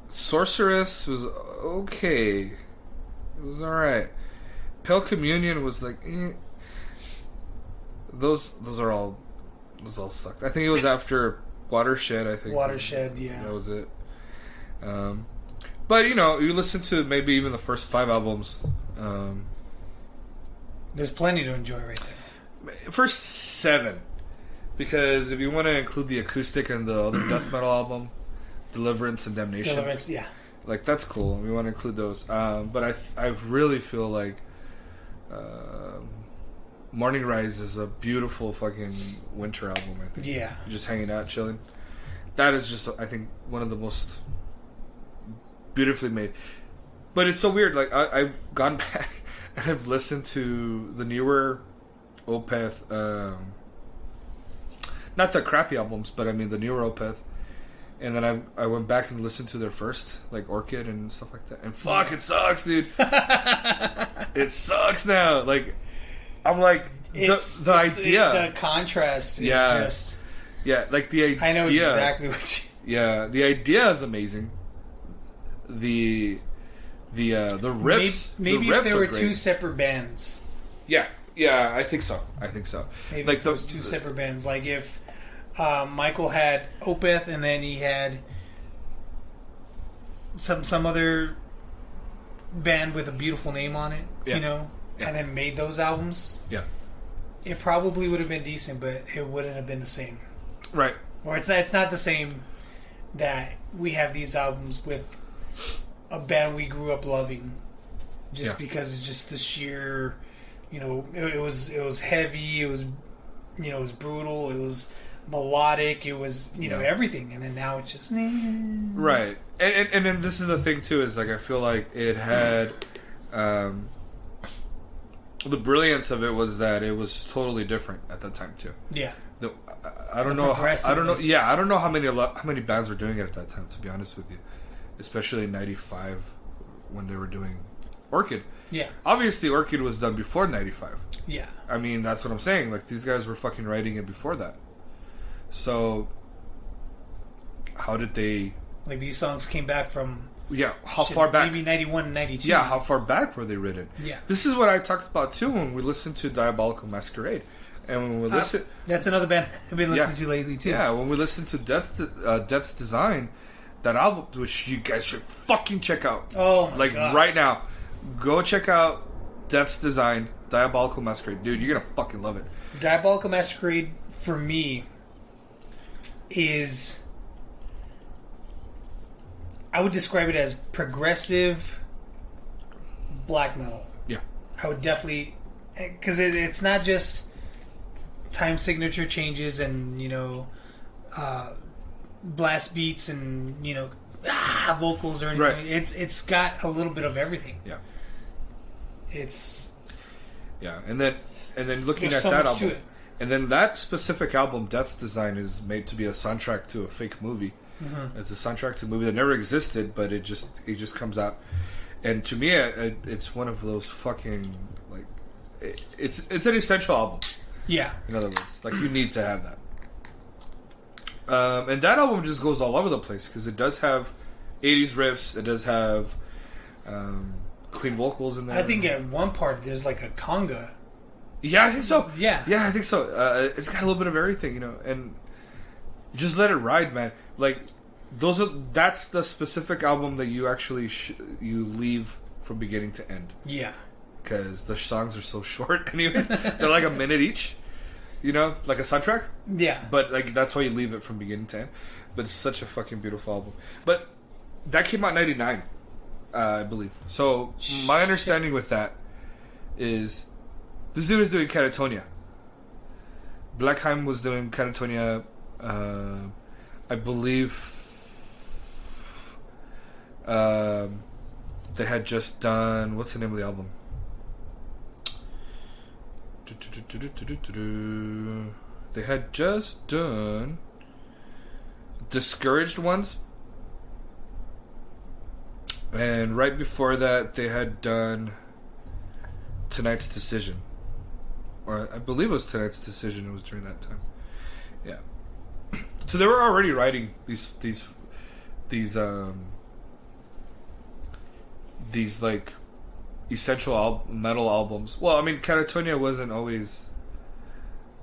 Sorceress was okay. It was alright. Pale Communion was like, Those all sucked. I think it was after Watershed. I think Watershed. Yeah, that was it. But you listen to maybe even the first 5 albums. There's plenty to enjoy right there. First 7, because if you want to include the acoustic and the other death metal album, Deliverance and Damnation. Deliverance, yeah. Like that's cool. We want to include those. But I really feel like Morning Rise is a beautiful fucking winter album, I think. Yeah. Just hanging out, chilling. That is just, I think, one of the most beautifully made. But it's so weird. Like, I've gone back and I've listened to the newer Opeth, not the crappy albums, but I mean the newer Opeth. And then I went back and listened to their first, like Orchid and stuff like that. And fuck, it sucks, dude. It sucks now. Like, I'm like, the idea. The contrast is just... Yeah, like the idea... I know exactly what you... Yeah, the idea is amazing. The riffs... Maybe the riffs if there were great. 2 separate bands. Yeah, I think so. Maybe like if those 2 separate bands. Like if Michael had Opeth and then he had some other band with a beautiful name on it, and then made those albums. Yeah. It probably would have been decent, but it wouldn't have been the same. Right. Or it's not the same that we have these albums with a band we grew up loving just because it's just the sheer, it was heavy, it was, it was brutal, it was melodic, it was, everything. And then now it's just... Right. And then this is the thing, too, is like I feel like it had... the brilliance of it was that it was totally different at that time, too. Yeah. I don't know how many bands were doing it at that time, to be honest with you. Especially in 95 when they were doing Orchid. Yeah. Obviously Orchid was done before 95. Yeah. I mean, that's what I'm saying. Like, these guys were fucking writing it before that. So how did they... Like, these songs came back from... Yeah, how far back? Maybe 91 and 92. Yeah, how far back were they written? Yeah. This is what I talked about, too, when we listened to Diabolical Masquerade. And when we listen... That's another band I've been listening to lately, too. Yeah, when we listened to Death's Design, that album, which you guys should fucking check out. Oh, my God. Right now. Go check out Death's Design, Diabolical Masquerade. Dude, you're going to fucking love it. Diabolical Masquerade, for me, is... I would describe it as progressive black metal. Yeah. I would definitely... Because it's not just time signature changes and, blast beats and, vocals or anything. Right. It's got a little bit of everything. Yeah. It's... Yeah, and then looking at so that much album... to it. And then that specific album, Death's Design, is made to be a soundtrack to a fake movie. Mm-hmm. It's a soundtrack to a movie that never existed, but it just comes out. And to me, it's one of those fucking it's an essential album. Yeah. In other words, you need to have that. And that album just goes all over the place because it does have 80s riffs. It does have clean vocals in there. I think at one part there's a conga. Yeah, I think so. Yeah, I think so. It's got a little bit of everything, and just let it ride, man. That's the specific album that you actually you leave from beginning to end. Yeah, because the songs are so short. Anyways, they're like a minute each. Like a soundtrack. Yeah, but that's why you leave it from beginning to end. But it's such a fucking beautiful album. But that came out in '99, I believe. So my understanding with that is. This dude was doing Catatonia. Blackheim was doing Catatonia. I believe they had just done... What's the name of the album? They had just done Discouraged Ones. And right before that, they had done Tonight's Decision. Or I believe it was Tonight's Decision. It was during that time. Yeah. So they were already writing these essential metal albums. Well, I mean, Catatonia wasn't always.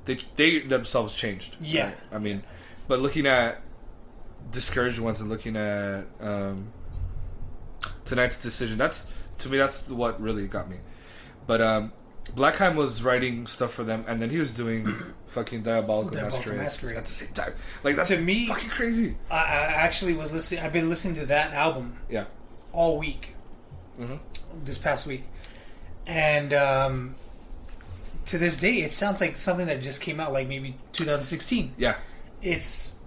They themselves changed. Yeah. Right? I mean, but looking at Discouraged Ones and looking at Tonight's Decision, that's what really got me. But Blackheim was writing stuff for them, and then he was doing fucking Diabolical Masquerade at the same time. That's to me fucking crazy. I actually was listening. I've been listening to that album, all week. Mm-hmm. This past week, and to this day, it sounds like something that just came out, maybe 2016. Yeah, it's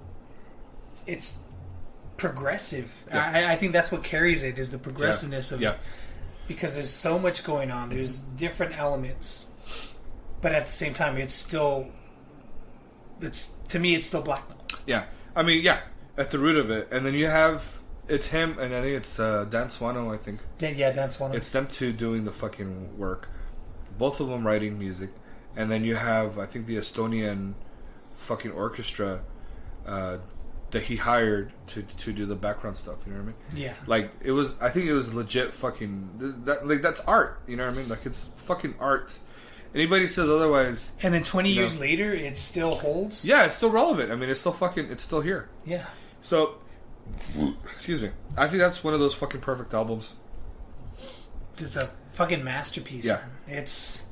progressive. Yeah. I think that's what carries it is the progressiveness of it. Because there's so much going on. There's different elements. But at the same time, to me, it's still black metal. Yeah. I mean, at the root of it. And then you have, it's him, and I think it's Dan Swano, I think. Yeah, Dan Swano. It's them two doing the fucking work. Both of them writing music. And then you have, I think, the Estonian fucking orchestra that he hired to do the background stuff, you know what I mean? Yeah. I think it was legit fucking, that's art, you know what I mean? It's fucking art. Anybody says otherwise... And then 20 years later, it still holds? Yeah, it's still relevant. I mean, it's still here. Yeah. So, excuse me. I think that's one of those fucking perfect albums. It's a fucking masterpiece. Yeah. Man. It's...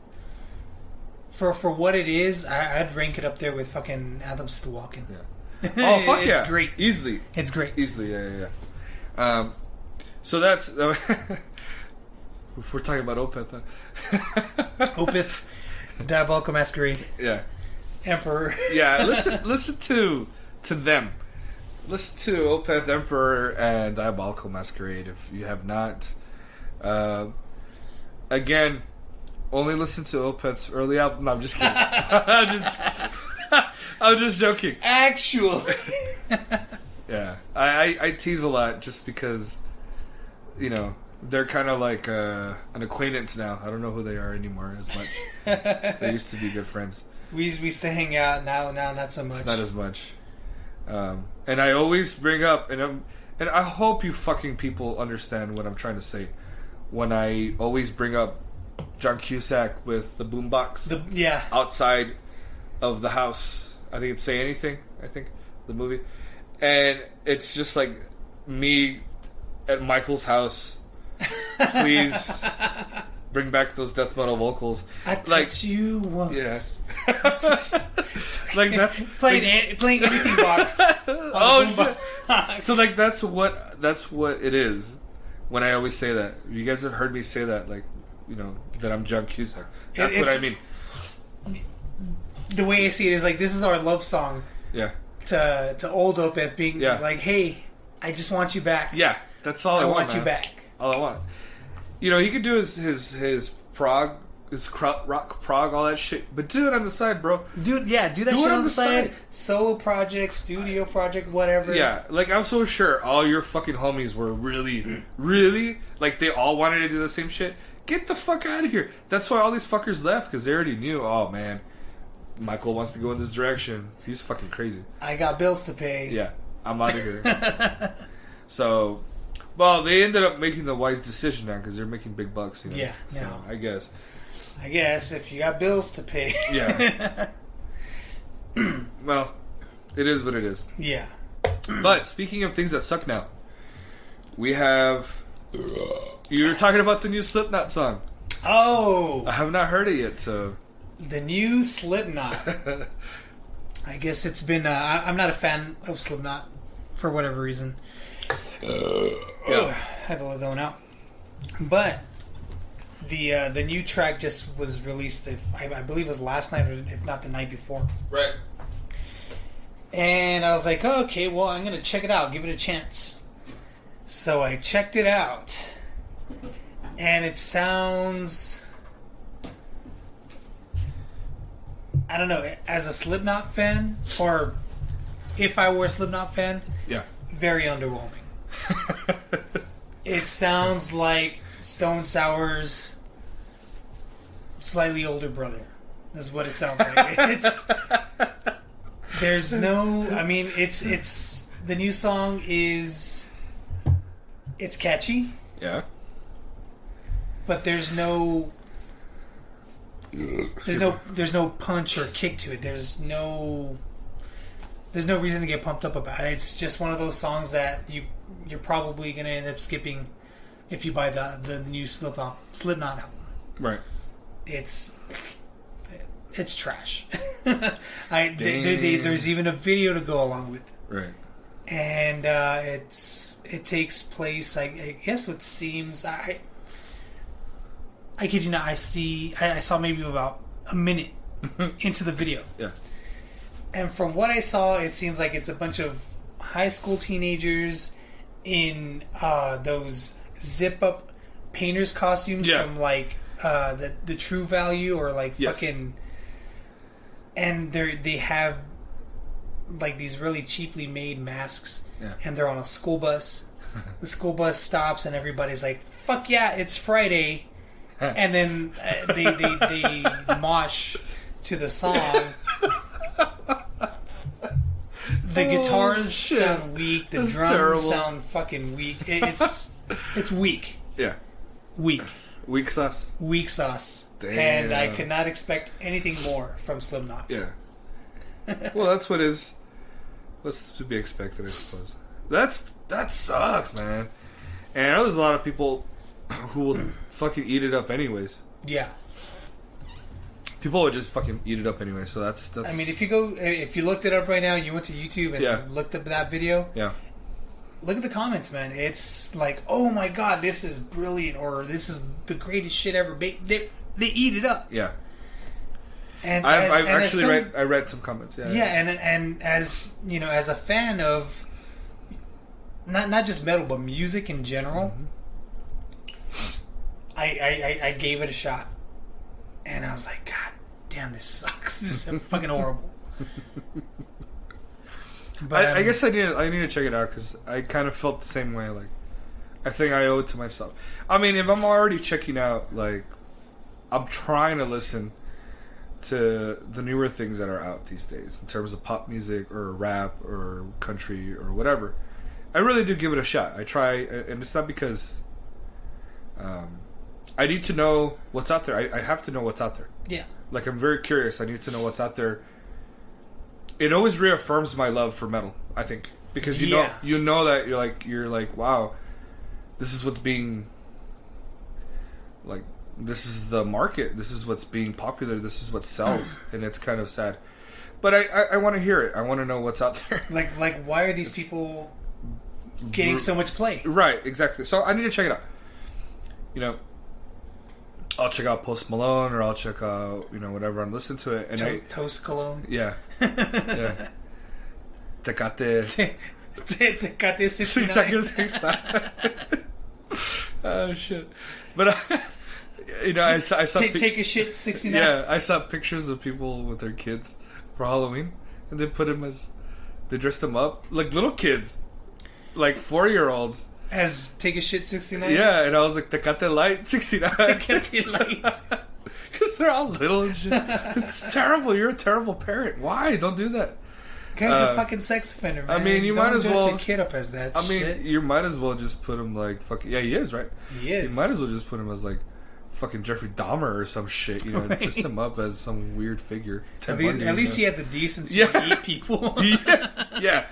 For what it is, I'd rank it up there with fucking Anthems to the Walk-In. Yeah. Oh, fuck yeah. It's great. Easily. It's great. Easily, yeah. So that's... we're talking about Opeth, huh? Opeth, Diabolical Masquerade. Yeah. Emperor. Yeah, listen to them. Listen to Opeth, Emperor, and Diabolical Masquerade if you have not. Again, only listen to Opeth's early album. No, I'm just kidding. I'm just joking. Actually. Yeah. I tease a lot just because, they're kind of like an acquaintance now. I don't know who they are anymore as much. They used to be good friends. We used to hang out. Now not so much. It's not as much. And I always bring up, and I hope you fucking people understand what I'm trying to say when I always bring up John Cusack with the boombox outside of the house. I think it's Say Anything, the movie. And it's just like me at Michael's house. Please bring back those death metal vocals. I touch you once. Yes. Like that's playing anything box. So like that's what it is. When I always say that, you guys have heard me say that, like, you know, that I'm John Cusack. That's what I mean. The way I see it is like, this is our love song. Yeah. To old Opeth being like, hey, I just want you back. Yeah, that's all I want. I want you back. All I want. You know, he could do his prog, rock prog, all that shit, but do it on the side, bro. Do that shit on the side. Solo project, studio project, whatever. Yeah, like I'm so sure all your fucking homies were really, like they all wanted to do the same shit. Get the fuck out of here. That's why all these fuckers left, because they already knew, oh man, Michael wants to go in this direction. He's fucking crazy. I got bills to pay. Yeah, I'm out of here. So, well, they ended up making the wise decision now because they're making big bucks. You know? Yeah, so no. I guess if you got bills to pay. Yeah. Well, it is what it is. Yeah. But speaking of things that suck now, we have. You're talking about the new Slipknot song. Oh, I have not heard it yet, so. The new Slipknot. I guess it's been. I'm not a fan of Slipknot for whatever reason. Had to let that one out. But the new track just was released. I believe it was last night, or if not the night before. Right. And I was like, oh, okay, well, I'm gonna check it out, give it a chance. So I checked it out, and it sounds. I don't know, as a Slipknot fan, or if I were a Slipknot fan, very underwhelming. It sounds like Stone Sour's slightly older brother. That's what it sounds like. There's no, I mean, it's the new song is, it's catchy. Yeah. But there's no punch or kick to it. There's no reason to get pumped up about it. It's just one of those songs that you're probably going to end up skipping if you buy the new Slipknot album. Right. It's trash. There's even a video to go along with it. Right. And it takes place. I guess what seems I kid you not, I saw maybe about a minute into the video. Yeah. And from what I saw, it seems like it's a bunch of high school teenagers in those zip-up painter's costumes from, like, the True Value or, like, fucking... And they have, like, these really cheaply made masks. Yeah. And they're on a school bus. The school bus stops and everybody's like, fuck yeah, it's Friday. And then they mosh to the song. The guitars sound weak. The drums sound fucking weak. It's weak. Yeah. Weak. Weak sauce. Weak sauce. Damn. And I could not expect anything more from Slipknot. Yeah. Well, that's what's to be expected, I suppose. That sucks, man. And I know there's a lot of people who will fucking eat it up anyways. Yeah. People would just fucking eat it up anyway, so that's... I mean, if you looked it up right now and you went to YouTube and looked up that video... Yeah. Look at the comments, man. It's like, oh my god, this is brilliant, or this is the greatest shit ever. They eat it up. Yeah. And I read some comments. Yeah. Yeah, and as you know, as a fan of not just metal but music in general, I gave it a shot, and I was like, God damn, this sucks. This is fucking horrible. But I guess I need to check it out because I kind of felt the same way. Like, I think I owe it to myself. I mean, if I'm already checking out, like, I'm trying to listen to the newer things that are out these days in terms of pop music or rap or country or whatever, I really do give it a shot. I try, and it's not because I need to know what's out there. I have to know what's out there. Yeah. Like, I'm very curious. I need to know what's out there. It always reaffirms my love for metal, I think, because you know that you're like, wow, this is what's being, like, this is the market. This is what's being popular. This is what sells, and it's kind of sad. But I want to hear it. I want to know what's out there. Like why are these people getting so much play? Right, exactly. So I need to check it out. You know, I'll check out Post Malone, or I'll check out, you know, whatever, and listen to it. And Toast Cologne. Yeah. Yeah. Tecate. Tecate 69. Oh, shit. But, you know, I saw... Take a shit 69. Yeah, I saw pictures of people with their kids for Halloween, and they put them as... They dressed them up like little kids. Like 4-year-olds. As Take a Shit 69? Yeah, and I was like, Tecate Light 69. Tecate Light. Because they're all little and shit. It's terrible. You're a terrible parent. Why? Don't do that. Guy's a fucking sex offender, man. I mean, you might as well... Don't dress your kid up as that shit. I mean, you might as well just put him like fucking... Yeah, he is, right? He is. You might as well just put him as like fucking Jeffrey Dahmer or some shit, you know, right. Dress him up as some weird figure. At least he had the decency to eat people. Yeah.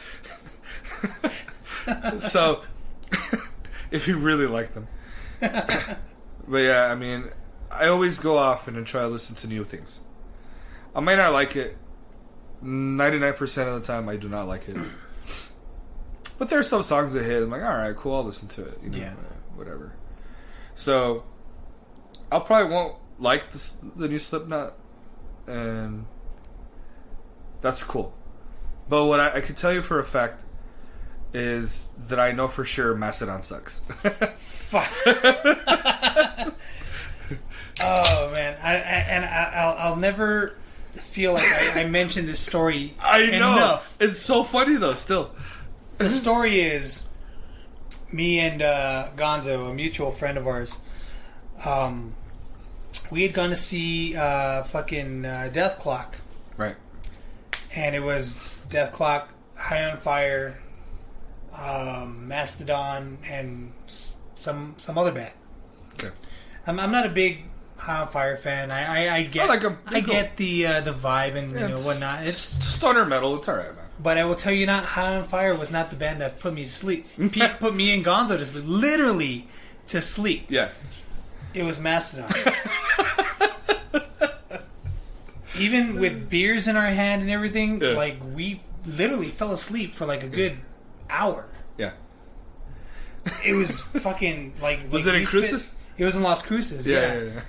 So, if you really like them. But yeah, I mean, I always go off and try to listen to new things. I might not like it. 99% of the time, I do not like it. But there are some songs that hit. I'm like, all right, cool, I'll listen to it. You know, whatever. So, I'll probably won't like the new Slipknot, and that's cool. But what I can tell you for a fact is that I know for sure Mastodon sucks. Fuck. Oh man, I'll never feel like I mentioned this story enough. It's so funny though. Still, the story is me and Gonzo, a mutual friend of ours. We had gone to see fucking Death Clock, right? And it was Death Clock, High on Fire, Mastodon, and some other band. Okay. I'm not a big High on Fire fan. I get the vibe and you know whatnot. It's stoner metal. It's alright, man. But I will tell you, not High on Fire was not the band that put me to sleep. Put me and Gonzo to sleep, literally to sleep. Yeah. It was Mastodon. Even with beers in our hand and everything, like we literally fell asleep for like a good hour. Yeah. It was fucking like. Was it in Cruces? It was in Las Cruces. Yeah.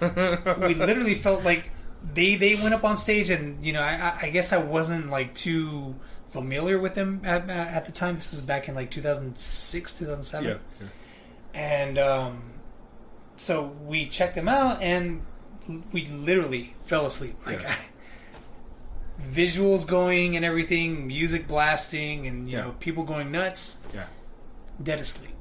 We literally felt like they went up on stage, and you know, I guess I wasn't like too familiar with them at the time. This was back in like 2006, 2007. Yeah. And so we checked them out, and we literally fell asleep. Like visuals going and everything, music blasting, and you know, people going nuts. Yeah. Dead asleep.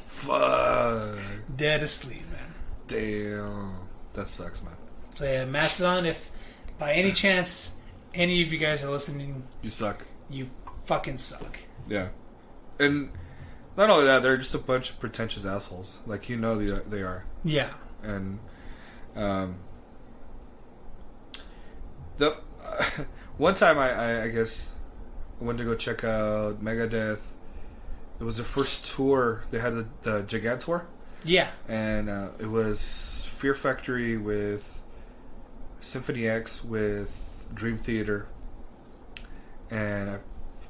Fuck. Dead asleep, man. Damn. That sucks, man. So yeah, Mastodon, if by any chance any of you guys are listening, you suck. You fucking suck. Yeah. And not only that, they're just a bunch of pretentious assholes. Like, you know they are. Yeah. And the one time I guess I went to go check out Megadeth. It was their first tour. They had the Gigantour. Yeah. And it was Fear Factory with Symphony X with Dream Theater. And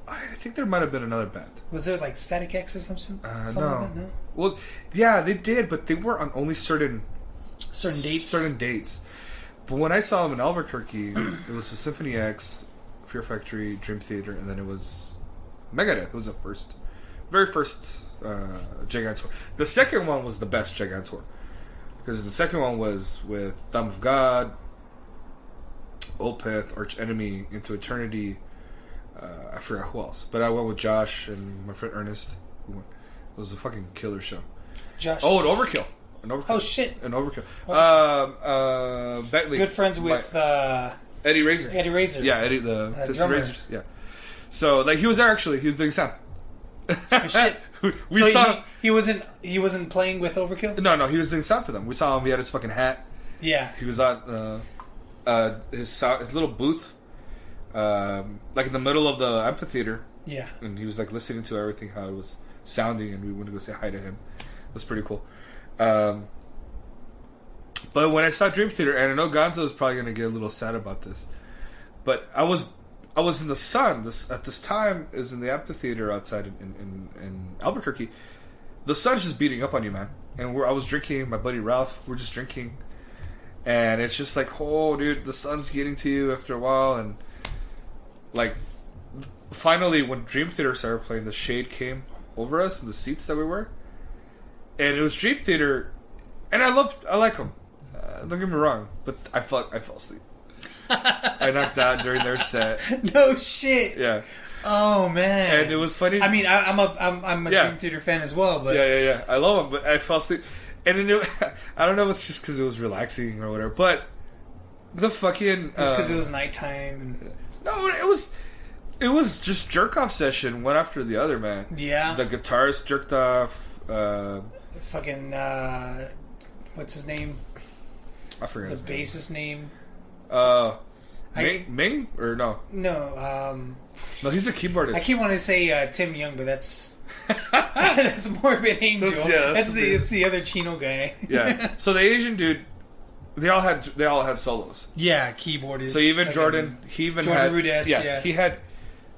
I think there might have been another band. Was there like Static X or something? No. Like that? No. Well, yeah, they did, but they were on only certain dates. But when I saw them in Albuquerque, it was the Symphony X, Fear Factory, Dream Theater, and then it was Megadeth. It was the very first Gigantour. The second one was the best Gigantour, because the second one was with Thumb of God, Opeth, Arch Enemy, Into Eternity. I forgot who else, but I went with Josh and my friend Ernest. It was a fucking killer show. Josh. Oh, and Overkill. An Overkill. Oh shit. An Overkill. Bentley. Good friends with Eddie Razor. Eddie Razor. Yeah, Eddie the Fisted Razors. Yeah. So like he was there actually. He was doing sound. Oh shit. we saw he wasn't playing with Overkill? No, he was doing sound for them. We saw him. He had his fucking hat. Yeah. He was on his little booth, like in the middle of the amphitheater. Yeah. And he was like listening to everything, how it was sounding, and we went to go say hi to him. It was pretty cool. But when I saw Dream Theater, and I know Gonzo is probably going to get a little sad about this, but I was in the sun. At this time is in the amphitheater outside in Albuquerque. The sun's just beating up on you, man. And I was drinking. My buddy Ralph, we're just drinking, and it's just like, oh, dude, the sun's getting to you after a while, and like, finally, when Dream Theater started playing, the shade came over us in the seats that we were, and it was Dream Theater, and I like them. Don't get me wrong, but I fell asleep. I knocked out during their set. No shit. Yeah. Oh man. And it was funny. I mean, I'm a Dream Theater fan as well, but yeah. I love them, but I fell asleep, and then I don't know if it's just because it was relaxing or whatever, but the fucking it's because it was nighttime. And... No, it was just jerk off session one after the other, man. Yeah. The guitarist jerked off. Fucking what's his name? I forget the bassist name. Ming or no? No, no, he's a keyboardist. I keep wanting to say Tim Young, but that's Morbid Angel. That's the other Chino guy. Yeah. So the Asian dude, they all had solos. Yeah, keyboardist. So even Jordan, Jordan Rudess, yeah, he had,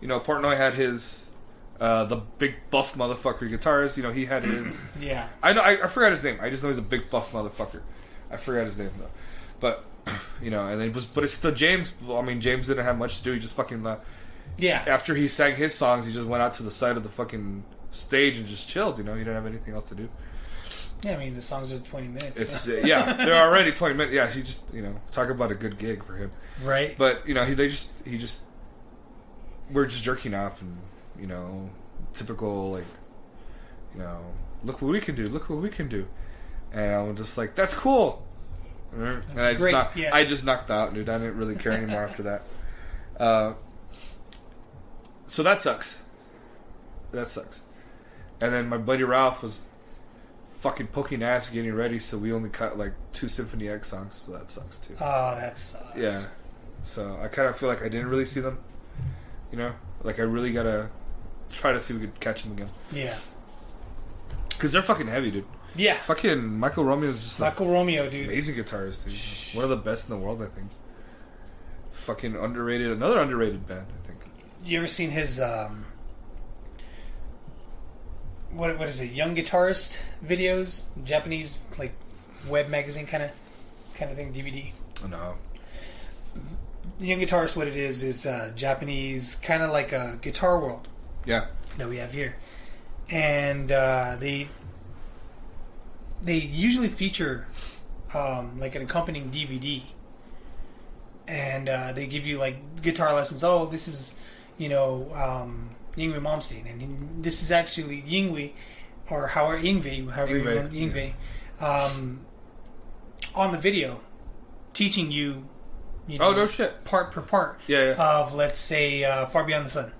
Portnoy had his, the big buff motherfucker guitarist. He had his. Yeah. I know. I forgot his name. I just know he's a big buff motherfucker. I forgot his name though, but and then but it's still James. I mean, James didn't have much to do. He just fucking yeah. After he sang his songs, he just went out to the side of the fucking stage and just chilled. He didn't have anything else to do. Yeah, I mean the songs are 20 minutes. It's so. Yeah, they're already 20 minutes. Yeah, he just talk about a good gig for him, right? But we're just jerking off and typical look what we can do, and I'm just like, that's cool. And I just knocked out, dude. I didn't really care anymore after that. So that sucks. And then my buddy Ralph was fucking poking ass getting ready, so we only cut like 2 Symphony X songs, so that sucks too. Oh, that sucks. Yeah. So I kind of feel like I didn't really see them. Like I really gotta try to see if we could catch them again. Yeah. Because they're fucking heavy, dude. Yeah. Fucking Michael Romeo is just Michael Romeo, dude. Amazing guitarist, dude. One of the best in the world, I think. Fucking underrated. Another underrated band, I think. You ever seen his what is it? Young Guitarist videos, Japanese like web magazine kind of thing, DVD. No. Young Guitarist, what it is Japanese, kind of like a Guitar World. Yeah. That we have here, and they usually feature like an accompanying DVD, and they give you like guitar lessons. Oh, this is Yngwie Malmsteen, and this is actually Yngwie, or Yngwie, on the video, teaching you, no shit, part per part, of, let's say, Far Beyond the Sun,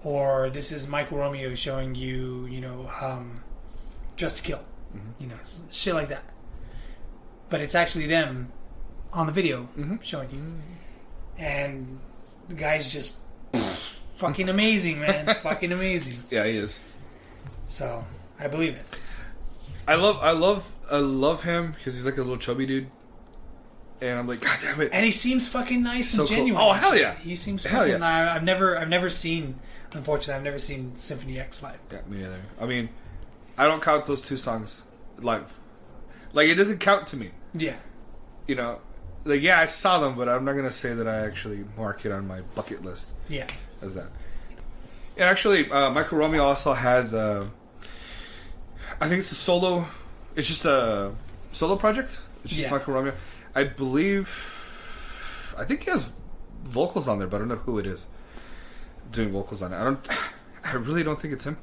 or this is Michael Romeo showing you, Just to Kill, shit like that. But it's actually them on the video showing you, and the guy's just fucking amazing, man. Fucking amazing. Yeah, he is. So I believe it. I love him because he's like a little chubby dude, and I'm like, God damn it. And he seems fucking nice and genuine. Cool. Oh hell yeah, he seems fucking. Yeah. I've never seen. Unfortunately, I've never seen Symphony X live. Yeah, me neither. I mean, I don't count those 2 songs live. Like, it doesn't count to me. Yeah. Like, yeah, I saw them, but I'm not gonna say that I actually mark it on my bucket list. Yeah. As that. And actually, Michael Romeo also has, I think it's a solo. It's just a solo project. It's just Michael Romeo. I think he has vocals on there, but I don't know who it is doing vocals on it. I really don't think it's him.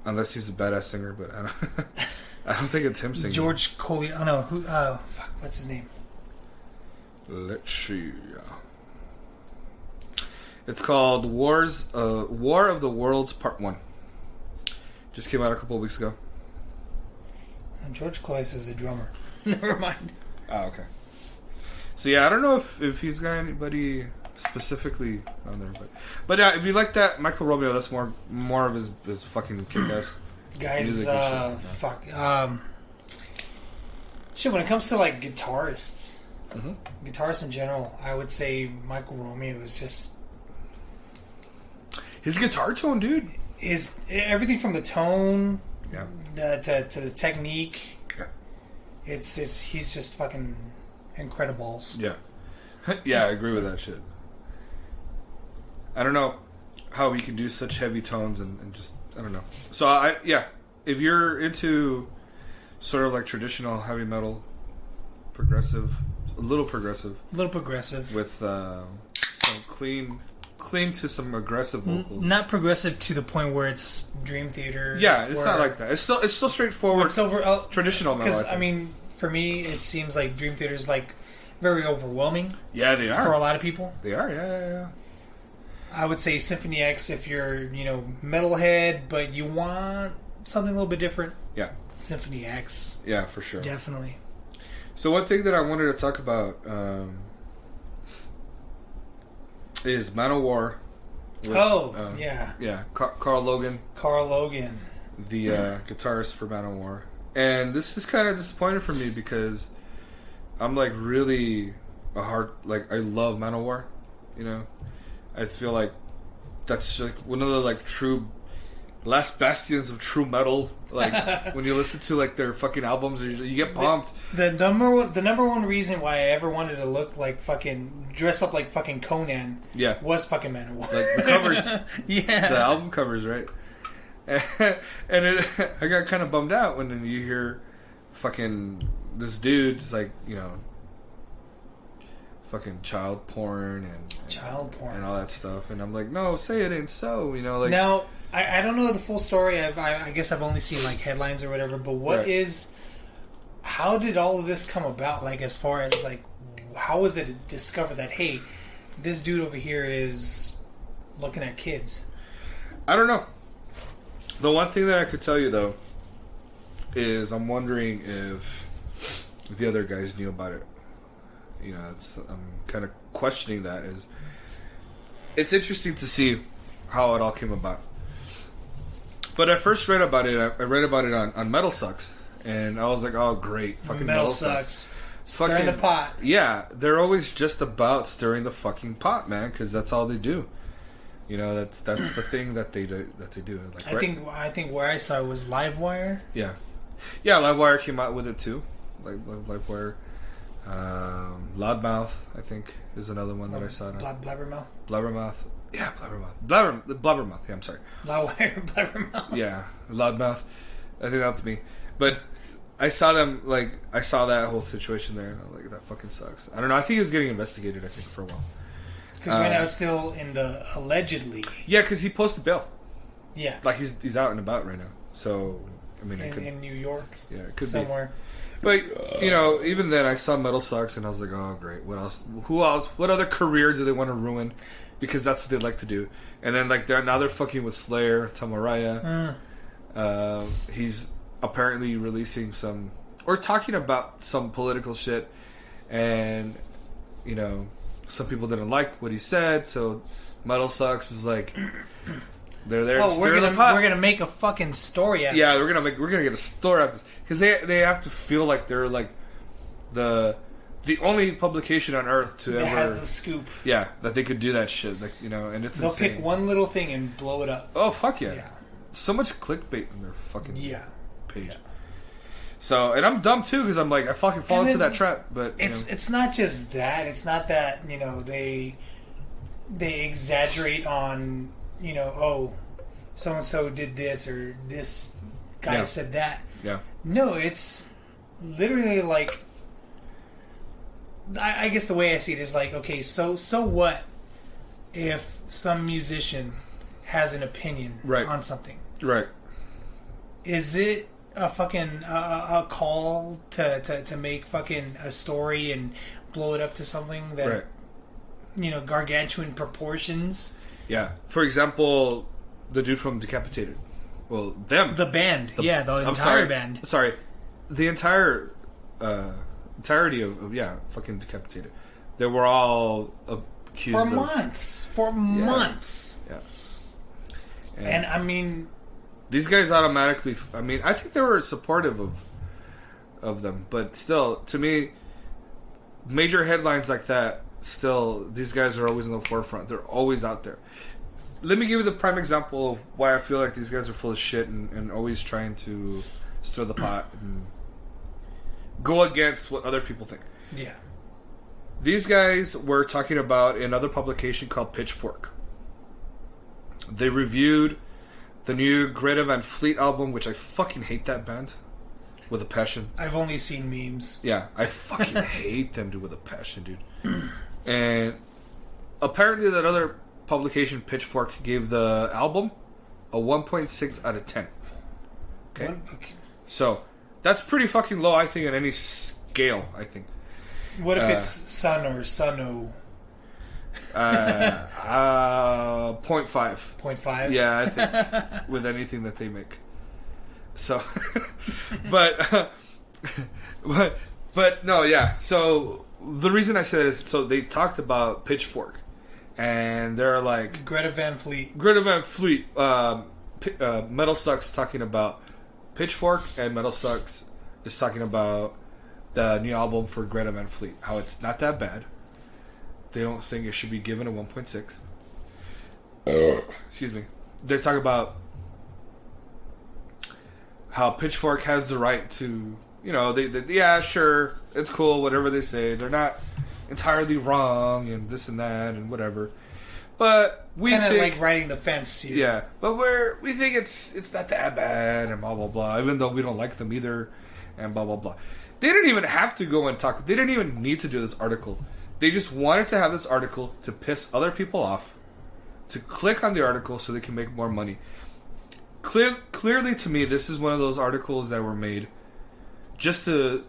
Unless he's a badass singer, but I don't. I don't think it's him singing. George Coley. Oh no, who? Fuck, what's his name? Let's see. It's called War of the Worlds Part 1. Just came out a couple of weeks ago. And George Coley is a drummer. Never mind. Oh, okay. So yeah, I don't know if he's got anybody specifically on there, but yeah, if you like that Michael Romeo, that's more of his fucking kick-ass. Guys, fuck. Shit, when it comes to like guitarists, guitarists in general, I would say Michael Romeo is just his guitar tone, dude. Is everything from the tone, to the technique. Yeah. He's just fucking incredibles. Yeah, yeah, I agree with that shit. I don't know how he can do such heavy tones and just I don't know. So if you're into sort of like traditional heavy metal, a little progressive with some clean to some aggressive vocals. Not progressive to the point where it's Dream Theater. Yeah, it's not like that. It's still straightforward. Traditional metal. Because I mean, for me, it seems like Dream Theater is like very overwhelming. Yeah, they are for a lot of people. They are. Yeah. I would say Symphony X if you're metalhead, but you want something a little bit different. Yeah, Symphony X. Yeah, for sure. Definitely. So one thing that I wanted to talk about is Manowar. Yeah. Carl Logan. The guitarist for Manowar. And this is kind of disappointing for me because I'm like really I love Manowar, I feel like that's like one of the like true last bastions of true metal. Like when you listen to like their fucking albums, you get pumped. The number one reason why I ever wanted to look like fucking dress up like fucking Conan, was fucking Manowar. Like the covers, the album covers, right? And I got kind of bummed out when you hear fucking this dude's like fucking child porn and all that stuff, and I'm like, no, say it ain't so, like. Now I don't know the full story. I guess I've only seen like headlines or whatever. But how did all of this come about? Like as far as like, how was it discovered that hey, this dude over here is looking at kids? I don't know. The one thing that I could tell you though is I'm wondering if the other guys knew about it. I'm kind of questioning that. It's interesting to see how it all came about. But I first read about it. I read about it on Metal Sucks, and I was like, "Oh, great! Fucking Metal Sucks, stirring the pot." Yeah, they're always just about stirring the fucking pot, man, because that's all they do. That's the thing that they do. Like, I think where I saw it was Livewire. Yeah, Livewire came out with it too. Like Livewire. Loudmouth, I think, is another one that I saw. Blabbermouth. Yeah, Blabbermouth. Yeah, I'm sorry. Loudwire, Blabbermouth. Yeah, Loudmouth. I think that's me. But I saw them, I saw that whole situation there, and I was like, that fucking sucks. I don't know. I think he was getting investigated, for a while. Because right now it's still in the allegedly. Yeah, because he posted bail. Yeah. Like, he's out and about right now. So, I mean, in New York. Yeah, it could somewhere. But, even then I saw Metal Sucks and I was like, oh, great. What else? Who else? What other career do they want to ruin? Because that's what they like to do. And then, they're fucking with Slayer, Tamaraya. He's apparently releasing or talking about some political shit. And, some people didn't like what he said. So, Metal Sucks is like, they're there. Oh, we're gonna make a fucking story out of this. Yeah, we're gonna get a story out of this. Because they have to feel like they're like the only publication on earth to ever has the scoop. Yeah, that they could do that shit. Like and it's they'll insane. pick one little thing and blow it up. Oh fuck yeah! So much clickbait on their fucking page. Yeah. So and I'm dumb too because I'm like I fucking fall into that trap. But it's not just that. It's not that they exaggerate on oh so and so did this or this guy said that. Yeah. No, it's literally like I guess the way I see it is like, okay, so what if some musician has an opinion on something? Right. Is it a fucking a call to make fucking a story and blow it up to something that gargantuan proportions. Yeah. For example, the dude from Decapitated. Well, them. The band. The entire band. Sorry. The entire entirety of fucking Decapitated. They were all accused for months. Yeah. And I mean, these guys automatically. I mean, I think they were supportive of them, but still, to me, major headlines like that. Still, these guys are always in the forefront. They're always out there. Let me give you the prime example of why I feel like these guys are full of shit and always trying to stir the pot and go against what other people think. Yeah. These guys were talking about another publication called Pitchfork. They reviewed the new Greta Van Fleet album, which I fucking hate that band with a passion. I've only seen memes. Yeah, I fucking hate them, dude, with a passion, dude. And apparently that other publication, Pitchfork, gave the album a 1.6 out of 10. Okay? So, that's pretty fucking low, I think, on any scale, I think. What if it's Sun or Suno? 0.5. 0.5? Yeah, I think, with anything that they make. So, but no, yeah. So, the reason I said is, so they talked about Pitchfork. And they're like... Greta Van Fleet. Metal Sucks talking about Pitchfork, and Metal Sucks is talking about the new album for Greta Van Fleet. How it's not that bad. They don't think it should be given a 1.6. Excuse me. They're talking about how Pitchfork has the right to... yeah, sure, it's cool, whatever they say. They're not entirely wrong and this and that and whatever, but we kind of think, like riding the fence here. Yeah, but we think it's not that bad and blah blah blah, even though we don't like them either and blah blah blah. They didn't even have to go and talk. They didn't even need to do this article. They just wanted to have this article to piss other people off, to click on the article so they can make more money. Clearly to me, this is one of those articles that were made just to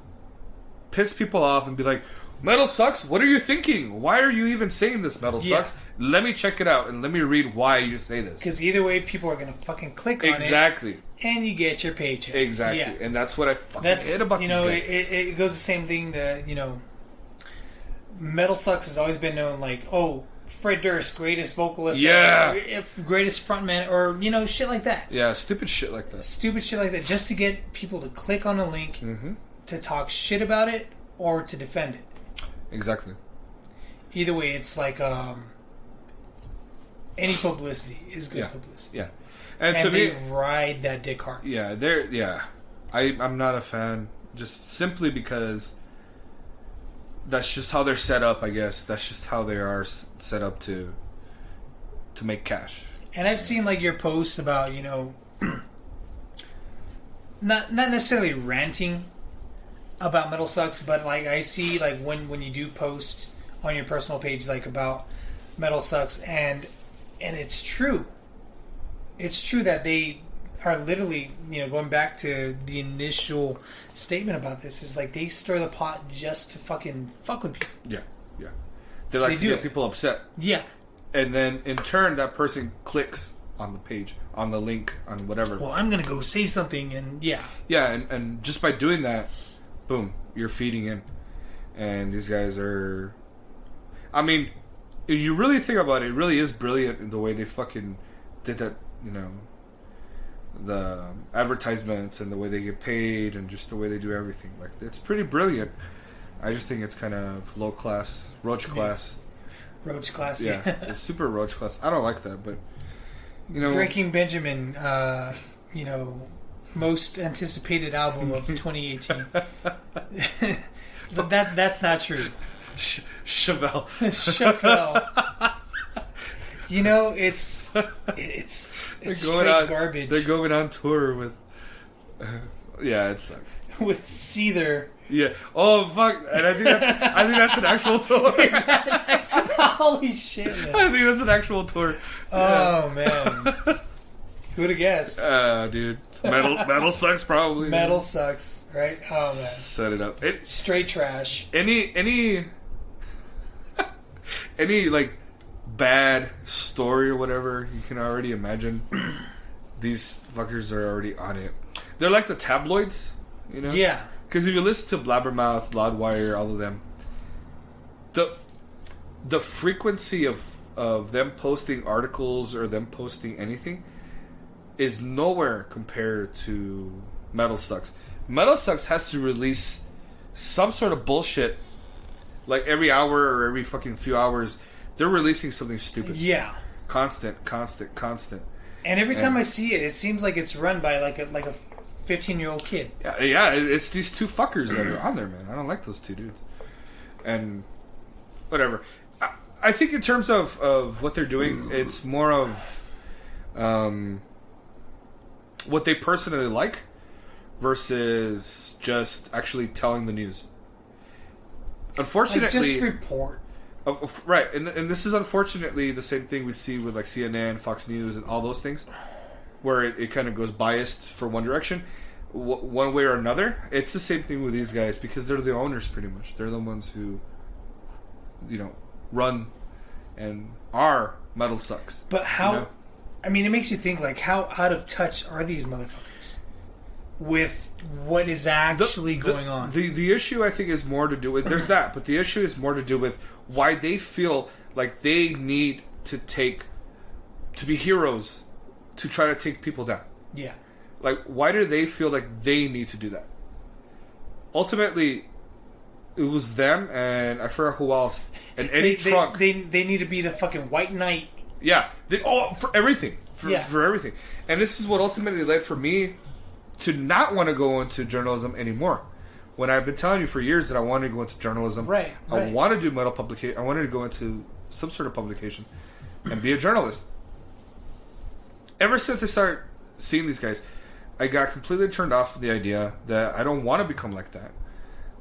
piss people off and be like, Metal Sucks? What are you thinking? Why are you even saying this, Metal Sucks? Let me check it out and let me read why you say this. Because either way, people are going to fucking click on it. Exactly. And you get your paycheck. Exactly. Yeah. And that's what I fucking hate about these guys. It goes the same thing that, Metal Sucks has always been known like, Fred Durst, greatest vocalist, greatest frontman, or, shit like that. Yeah, stupid shit like that. Just to get people to click on a link to talk shit about it or to defend it. Exactly. Either way, it's like any publicity is good publicity. Yeah, and to they ride that dick hard. Yeah, I'm not a fan, just simply because that's just how they're set up. I guess that's just how they are set up to make cash. And I've seen like your posts about not necessarily ranting about Metal Sucks, but like I see like when you do post on your personal page like about Metal Sucks, and it's true. It's true that they are literally, going back to the initial statement about this, is like they stir the pot just to fucking fuck with people. Yeah. They like to get people upset. Yeah. And then in turn that person clicks on the page, on the link, on whatever. Well, I'm gonna go say something, and yeah. Yeah, and just by doing that, boom, you're feeding in. And these guys are... I mean, if you really think about it, it really is brilliant in the way they fucking did that, the advertisements and the way they get paid and just the way they do everything. Like, it's pretty brilliant. I just think it's kind of low class, roach class. Roach class, yeah. It's super roach class. I don't like that, but, Breaking Benjamin, most anticipated album of 2018. But that's not true. Chevelle. It's straight garbage. They're going on tour with... yeah, it sucks. With Seether. Yeah. Oh, fuck. And I think that's an actual tour. Holy shit, man. I think that's an actual tour. Oh, man. Who'd have guessed? Dude. Metal sucks, probably. Metal sucks, right? Oh, man. Set it up. Straight trash. Any like bad story or whatever, you can already imagine. These fuckers are already on it. They're like the tabloids, you know? Yeah. Because if you listen to Blabbermouth, Loudwire, all of them, the frequency of them posting articles or them posting anything is nowhere compared to Metal Sucks. Metal Sucks has to release some sort of bullshit like every hour or every fucking few hours. They're releasing something stupid. Yeah. Constant. And every time I see it, it seems like it's run by like a 15-year-old kid. Yeah, it's these two fuckers that are on there, man. I don't like those two dudes. And whatever. I think in terms of what they're doing, it's more of what they personally like versus just actually telling the news. Unfortunately, like just report. Right, and this is unfortunately the same thing we see with like CNN, Fox News, and all those things, where it kind of goes biased for one direction, one way or another. It's the same thing with these guys because they're the owners, pretty much. They're the ones who, run and are Metal Sucks. But how? I mean, it makes you think like how out of touch are these motherfuckers with what is actually going on? The issue I think is more to do with there's that, but the issue is more to do with why they feel like they need to be heroes to try to take people down. Yeah. Like, why do they feel like they need to do that? Ultimately, it was them and I forgot who else. And Eddie Trunk. They need to be the fucking white knight. Yeah. For everything. For everything. And this is what ultimately led for me to not want to go into journalism anymore. When I've been telling you for years that I wanted to go into journalism, right. I want to do metal publication. I wanted to go into some sort of publication and be a journalist. Ever since I started seeing these guys, I got completely turned off with the idea that I don't want to become like that.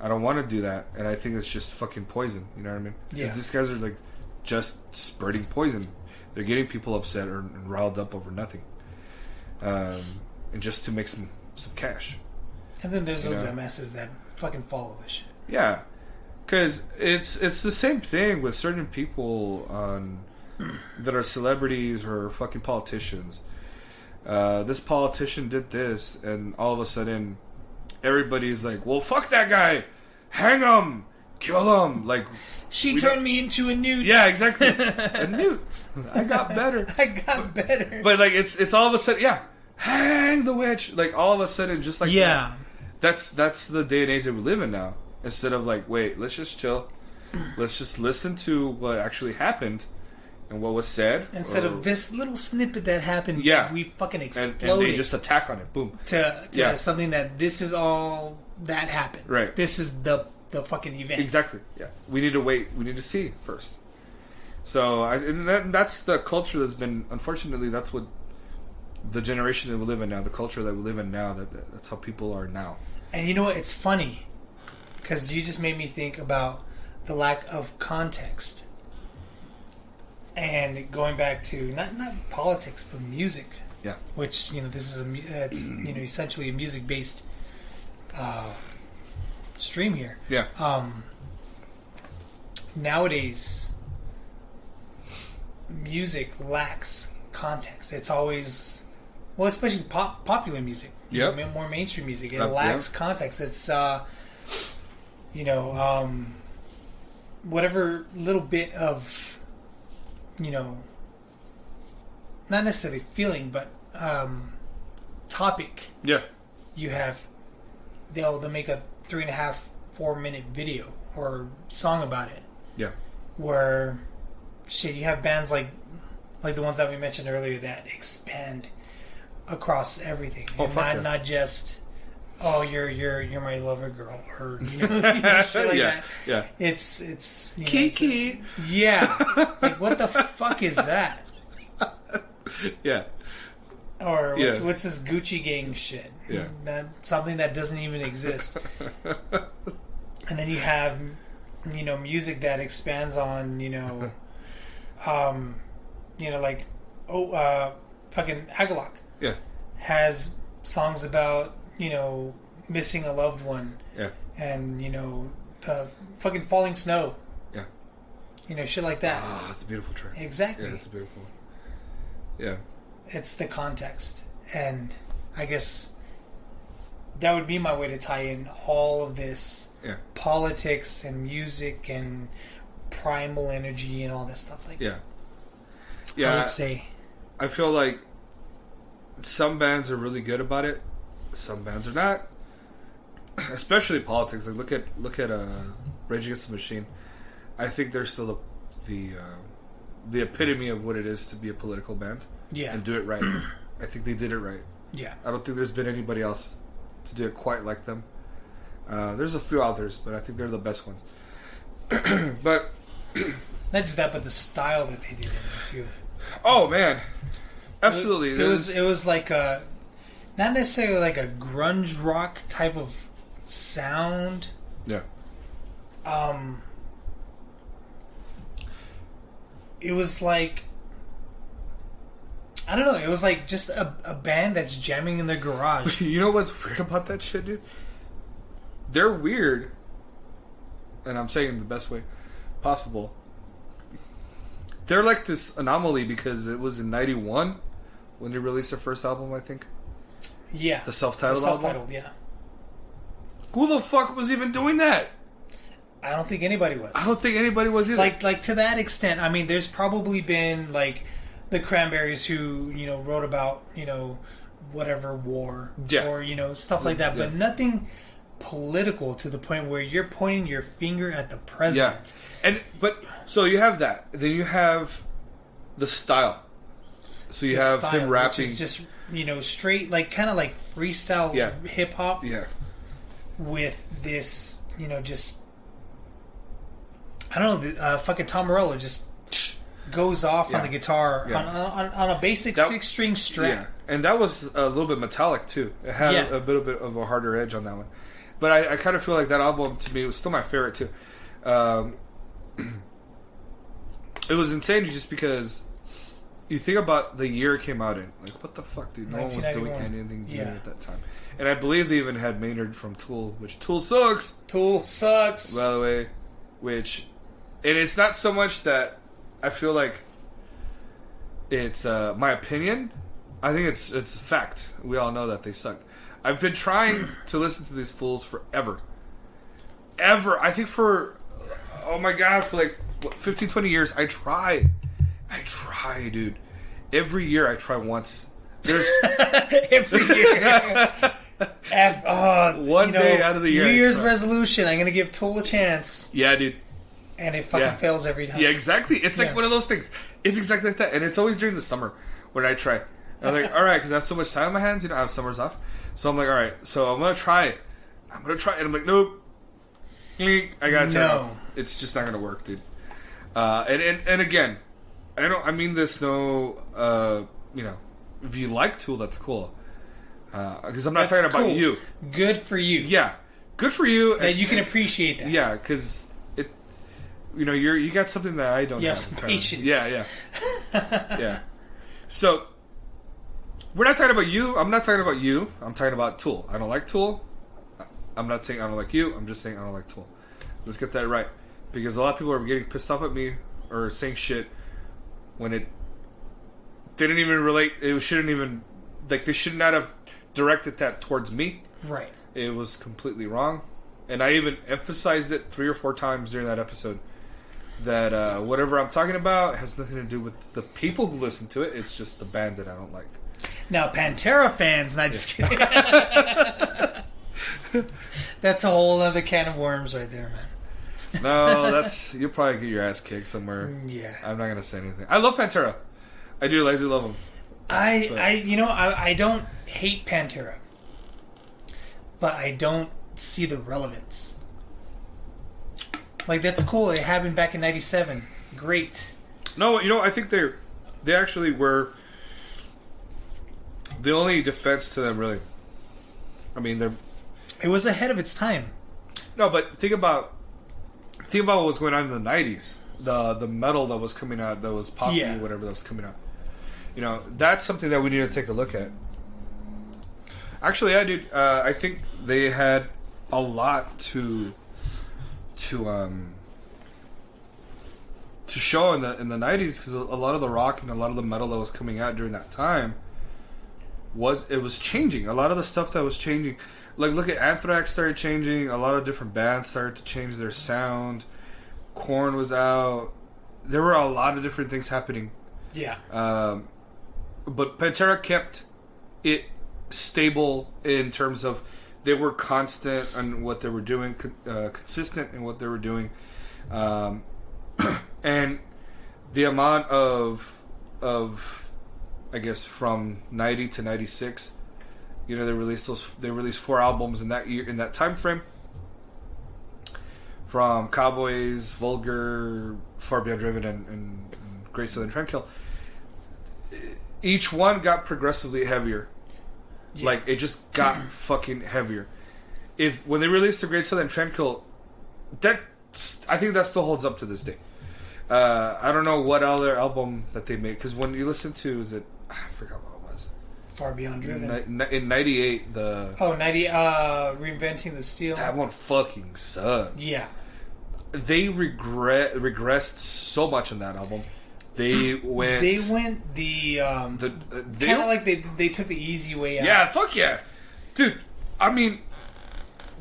I don't want to do that, and I think it's just fucking poison. You know what I mean? Yeah. These guys are like just spreading poison. They're getting people upset and riled up over nothing, and just to make some cash. And then there's those dumbasses that fucking follow this shit. Yeah, because it's the same thing with certain people that are celebrities or fucking politicians. This politician did this, and all of a sudden, everybody's like, "Well, fuck that guy, hang him, kill him." Like, she turned me into a newt. Yeah, exactly, a newt. I got better. But like, it's all of a sudden, hang the witch. Like all of a sudden, just like that. That's the day and age that we live in now. Instead of like, wait, let's just chill. Let's just listen to what actually happened and what was said. Instead of this little snippet that happened, we fucking exploded. And they just attack on it. Boom. To something that this is all that happened. Right. This is the fucking event. Exactly. Yeah. We need to wait. We need to see first. So that's the culture that's been. Unfortunately, that's what the generation that we live in now, the culture that we live in now. That's how people are now. And you know what? It's funny because you just made me think about the lack of context. And going back to not politics but music, which this is it's essentially a music based stream here. Nowadays, music lacks context. It's always especially popular music. More mainstream music. It lacks context. It's whatever little bit of not necessarily feeling, but topic. You have, they'll make a 3.5-4 minute video or song about it. Where you have bands like the ones that we mentioned earlier that expand across everything. Not just you're my lover girl or shit like that. It's Kiki. Like what the fuck is that? Or what's this Gucci Gang shit? Something that doesn't even exist. And then you have music that expands on fucking Agalok. has songs about, missing a loved one. Yeah. And, fucking falling snow. Yeah. Shit like that. Oh, it's a beautiful track. Exactly. Yeah, it's a beautiful one. Yeah. It's the context. And I guess that would be my way to tie in all of this politics and music and primal energy and all this stuff like that. Yeah. I would say. I feel like some bands are really good about it. Some bands are not. Especially politics. Like look at Rage Against the Machine. I think they're still the epitome of what it is to be a political band. Yeah. And do it right. I think they did it right. Yeah. I don't think there's been anybody else to do it quite like them. There's a few others, but I think they're the best ones. But not just that, but the style that they did it too. Oh man, absolutely! It was like a not necessarily like a grunge rock type of sound. Yeah. It was like, I don't know. It was like just a band that's jamming in their garage. You know what's weird about that shit, dude? They're weird, and I'm saying it in the best way possible. They're like this anomaly because it was in '91 when they released their first album, I think. Yeah. The self-titled album? Yeah. Who the fuck was even doing that? I don't think anybody was. I don't think anybody was either. Like to that extent, I mean, there's probably been, like, the Cranberries who, wrote about, whatever war. Yeah. Or, stuff like that. Yeah. But nothing political to the point where you're pointing your finger at the president. Yeah. So you have that. Then you have the style. So you have him rapping. Which is just, straight, like, kind of like freestyle hip-hop. Yeah. With this, just... I don't know, fucking Tom Morello just goes off on the guitar on a basic 6-string Strat. Yeah, and that was a little bit metallic, too. It had a bit of a harder edge on that one. But I kind of feel like that album, to me, was still my favorite, too. It was insane just because you think about the year it came out in. Like, what the fuck, dude? No one was doing anything at that time. And I believe they even had Maynard from Tool, which Tool sucks. Tool sucks. By the way, and it's not so much that I feel like it's my opinion. I think it's fact. We all know that they suck. I've been trying to listen to these fools forever. I think for, oh my god, for like 15, 20 years, I try, dude. Every year I try once. There's every year. One day out of the year. New Year's resolution. I'm going to give Tool a chance. Yeah, dude. And it fucking fails every time. Yeah, exactly. It's like one of those things. It's exactly like that. And it's always during the summer when I try. I'm like, alright, because I have so much time on my hands. I have summers off. So I'm like, alright, so I'm going to try it. And I'm like, nope. I got to turn it off. It's just not going to work, dude. And again, I mean this if you like Tool, that's cool. Because I'm not talking about you. Good for you. Yeah. Good for you. That you can appreciate that. Yeah, because you got something that I don't have. Yes, patience. Yeah. Yeah. So, we're not talking about you. I'm not talking about you. I'm talking about Tool. I don't like Tool. I'm not saying I don't like you. I'm just saying I don't like Tool. Let's get that right. Because a lot of people are getting pissed off at me or saying shit when it didn't even relate. It shouldn't even... Like, they should not have directed that towards me. Right. It was completely wrong. And I even emphasized it 3 or 4 times during that episode. That whatever I'm talking about has nothing to do with the people who listen to it. It's just the band that I don't like. Now, Pantera fans... Not just kidding. That's a whole other can of worms right there, man. No, you'll probably get your ass kicked somewhere. Yeah. I'm not going to say anything. I love Pantera. I do love them. I don't hate Pantera, but I don't see the relevance. Like, that's cool. It happened back in '97. Great. No, I think they actually were the only defense to them, really. I mean, it was ahead of its time. No, but think about what was going on in the '90s. The metal that was coming out, that was poppy, whatever that was coming out. That's something that we need to take a look at. Actually, yeah, dude. I think they had a lot to show in the 90s, because a lot of the rock and a lot of the metal that was coming out during that time was changing. A lot of the stuff that was changing, like look at Anthrax started changing. A lot of different bands started to change their sound. Korn was out. There were a lot of different things happening. Yeah. But Pantera kept it stable in terms of they were constant on what they were doing, consistent in what they were doing. And the amount of I guess from 90 to 96, you know, they released 4 albums in that year, in that time frame, from Cowboys, Vulgar, Far Beyond Driven, and Great Southern Trendkill. Each one got progressively heavier. Yeah. Like, it just got fucking heavier. When they released the Great Southern Trendkill, I think that still holds up to this day. I don't know what other album that they made, because when you listen to, I forgot what it was. Far Beyond Driven. In 98, 90, Reinventing the Steel. That one fucking sucked. Yeah. They regressed so much in that album. They went the kind of like they took the easy way out. Yeah, fuck yeah. Dude, I mean,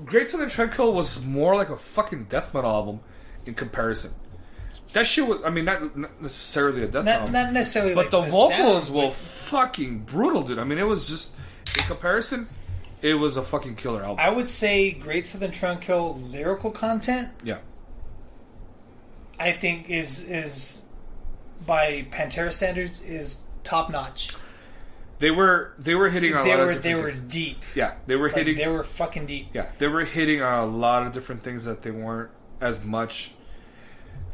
Great Southern Trendkill was more like a fucking death metal album in comparison. That shit was, I mean, not necessarily a death album. Not necessarily, but like the vocals were fucking brutal, dude. I mean, it was just, in comparison, it was a fucking killer album. I would say Great Southern Trendkill lyrical content, yeah, I think is by Pantera standards is top notch. They were hitting on a lot of different things. They were deep. Yeah, they were hitting. They were fucking deep. Yeah, they were hitting on a lot of different things that they weren't as much.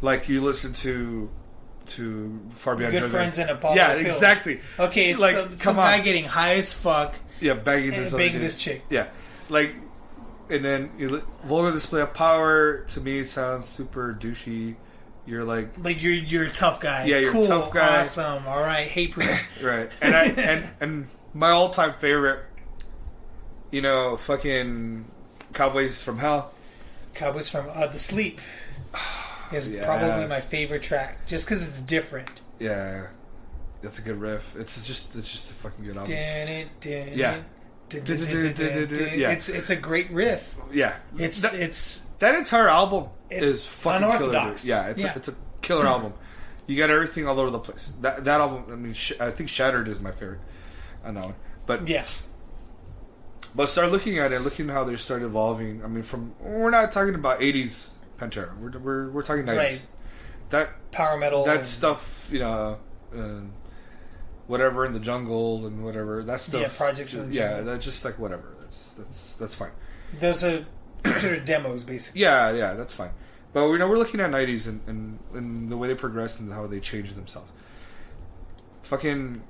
Like, you listen to Far Beyond Good Driven. Friends and Apollo Yeah, Pills. exactly. Okay, it's like some guy getting high as fuck. Yeah, banging this chick. Yeah, like, and then Vulgar Display of Power to me sounds super douchey. You're like you're a tough guy. Yeah, you're cool, a tough guy. Awesome. All right, hey, right. And and my all time favorite, you know, fucking Cowboys from Hell. Cowboys from The Sleep is probably my favorite track, just because it's different. Yeah, that's a good riff. It's just a fucking good album. Yeah. It's a great riff. Yeah, it's that entire album is fucking unorthodox. Killer. Yeah, it's a killer album. You got everything all over the place. That album, I mean, I think Shattered is my favorite on that one. But yeah. But start looking at it, looking at how they start evolving. I mean, we're not talking about 80s Pantera. We're talking 90s. Right. That power metal, that stuff, you know, whatever in the jungle and whatever that stuff. Yeah, projects in the jungle. Yeah, that's just like whatever. That's fine. Those are considered demos, basically. Yeah, that's fine. But we're looking at 90s and the way they progressed and how they changed themselves. Fucking,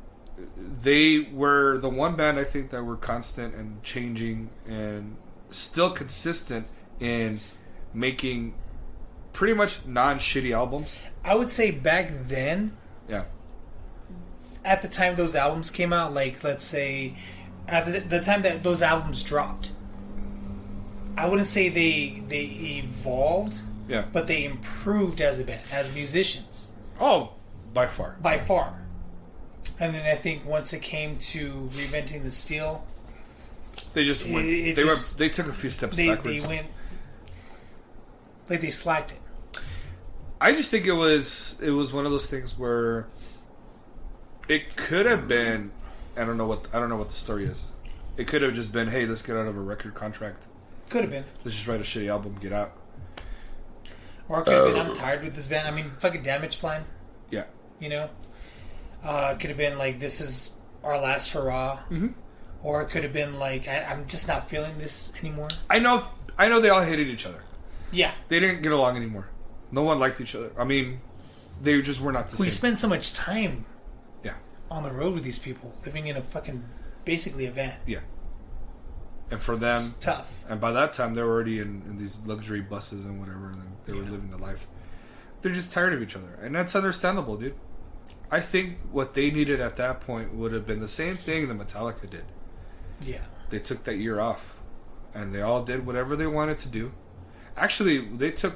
they were the one band I think that were constant and changing and still consistent in making pretty much non-shitty albums. I would say back then, yeah, at the time those albums came out, like let's say at the time that those albums dropped, I wouldn't say they evolved, yeah, but they improved as a band, as musicians. Oh, by far. And then I think once it came to Reinventing the Steel, they just went. They took a few steps backwards. They went like they slacked it. I just think it was one of those things where it could have been. I don't know what the story is. It could have just been, hey, let's get out of a record contract. Could have been. Let's just write a shitty album, get out. Or it could have been, I'm tired with this band. I mean, fucking Damage Plan. Yeah. You know? It could have been like, this is our last hurrah. Mm-hmm. Or it could have been like, I'm just not feeling this anymore. I know they all hated each other. Yeah. They didn't get along anymore. No one liked each other. I mean, they just were not the same. We spent so much time yeah, on the road with these people, living in a fucking, basically a van. Yeah. And for them, it's tough. And by that time, they were already in these luxury buses and whatever, and they were living the life. They're just tired of each other. And that's understandable, dude. I think what they needed at that point would have been the same thing that Metallica did. Yeah. they took that year off, and they all did whatever they wanted to do. Actually, they took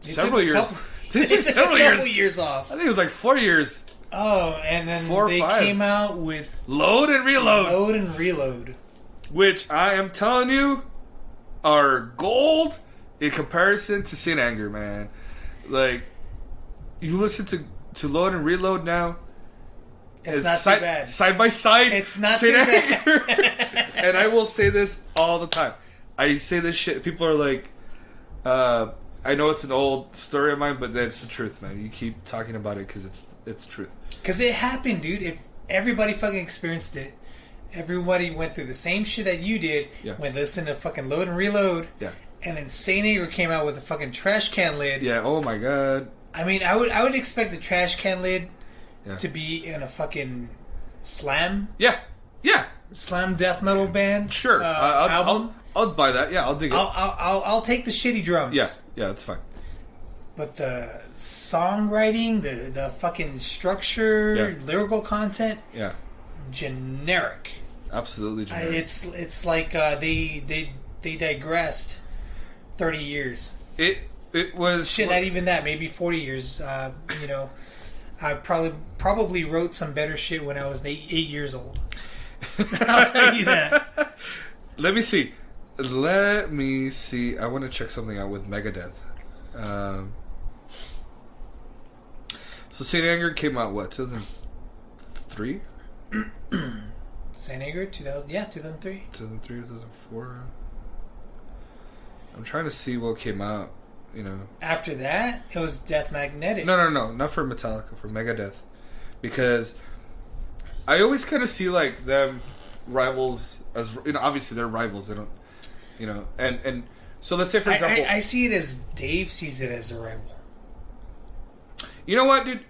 several years. They took several years off. I think it was like 4 years. Oh, and then they came out with Load and Reload. Load and Reload. Which I am telling you are gold in comparison to St. Anger, man. Like, you listen to Load and Reload now. It's not too bad. Side by side. It's not too bad. And I will say this all the time. I say this shit. People are like, I know it's an old story of mine, but that's the truth, man. You keep talking about it because it's truth. Because it happened, dude. If everybody fucking experienced it, everybody went through the same shit that you did. Yeah. When listening to fucking Load and Reload. Yeah. And then St. Anger came out with a fucking trash can lid. Yeah. Oh my god. I mean, I would expect the trash can lid to be in a fucking slam. Yeah. Yeah. Slam death metal band. Sure. Album. I'll buy that. Yeah, I'll dig it. I'll take the shitty drums. Yeah, that's fine. But the songwriting, the fucking structure, lyrical content, generic. Absolutely generic. It's like they digressed 30 years. It was shit. Not even that. Maybe 40 years. You know, I probably wrote some better shit when I was 8 years old. I'll tell you that. Let me see. I want to check something out with Megadeth. So St. Anger came out, what, 2003? St. Anger, 2000, 2003. 2003, 2004. I'm trying to see what came out, you know. After that, it was Death Magnetic. No, not for Metallica, for Megadeth. Because I always kind of see, like, them rivals as, you know, obviously they're rivals, they don't, you know, and so let's say, for example... I see it as Dave sees it as a rival. You know what, dude?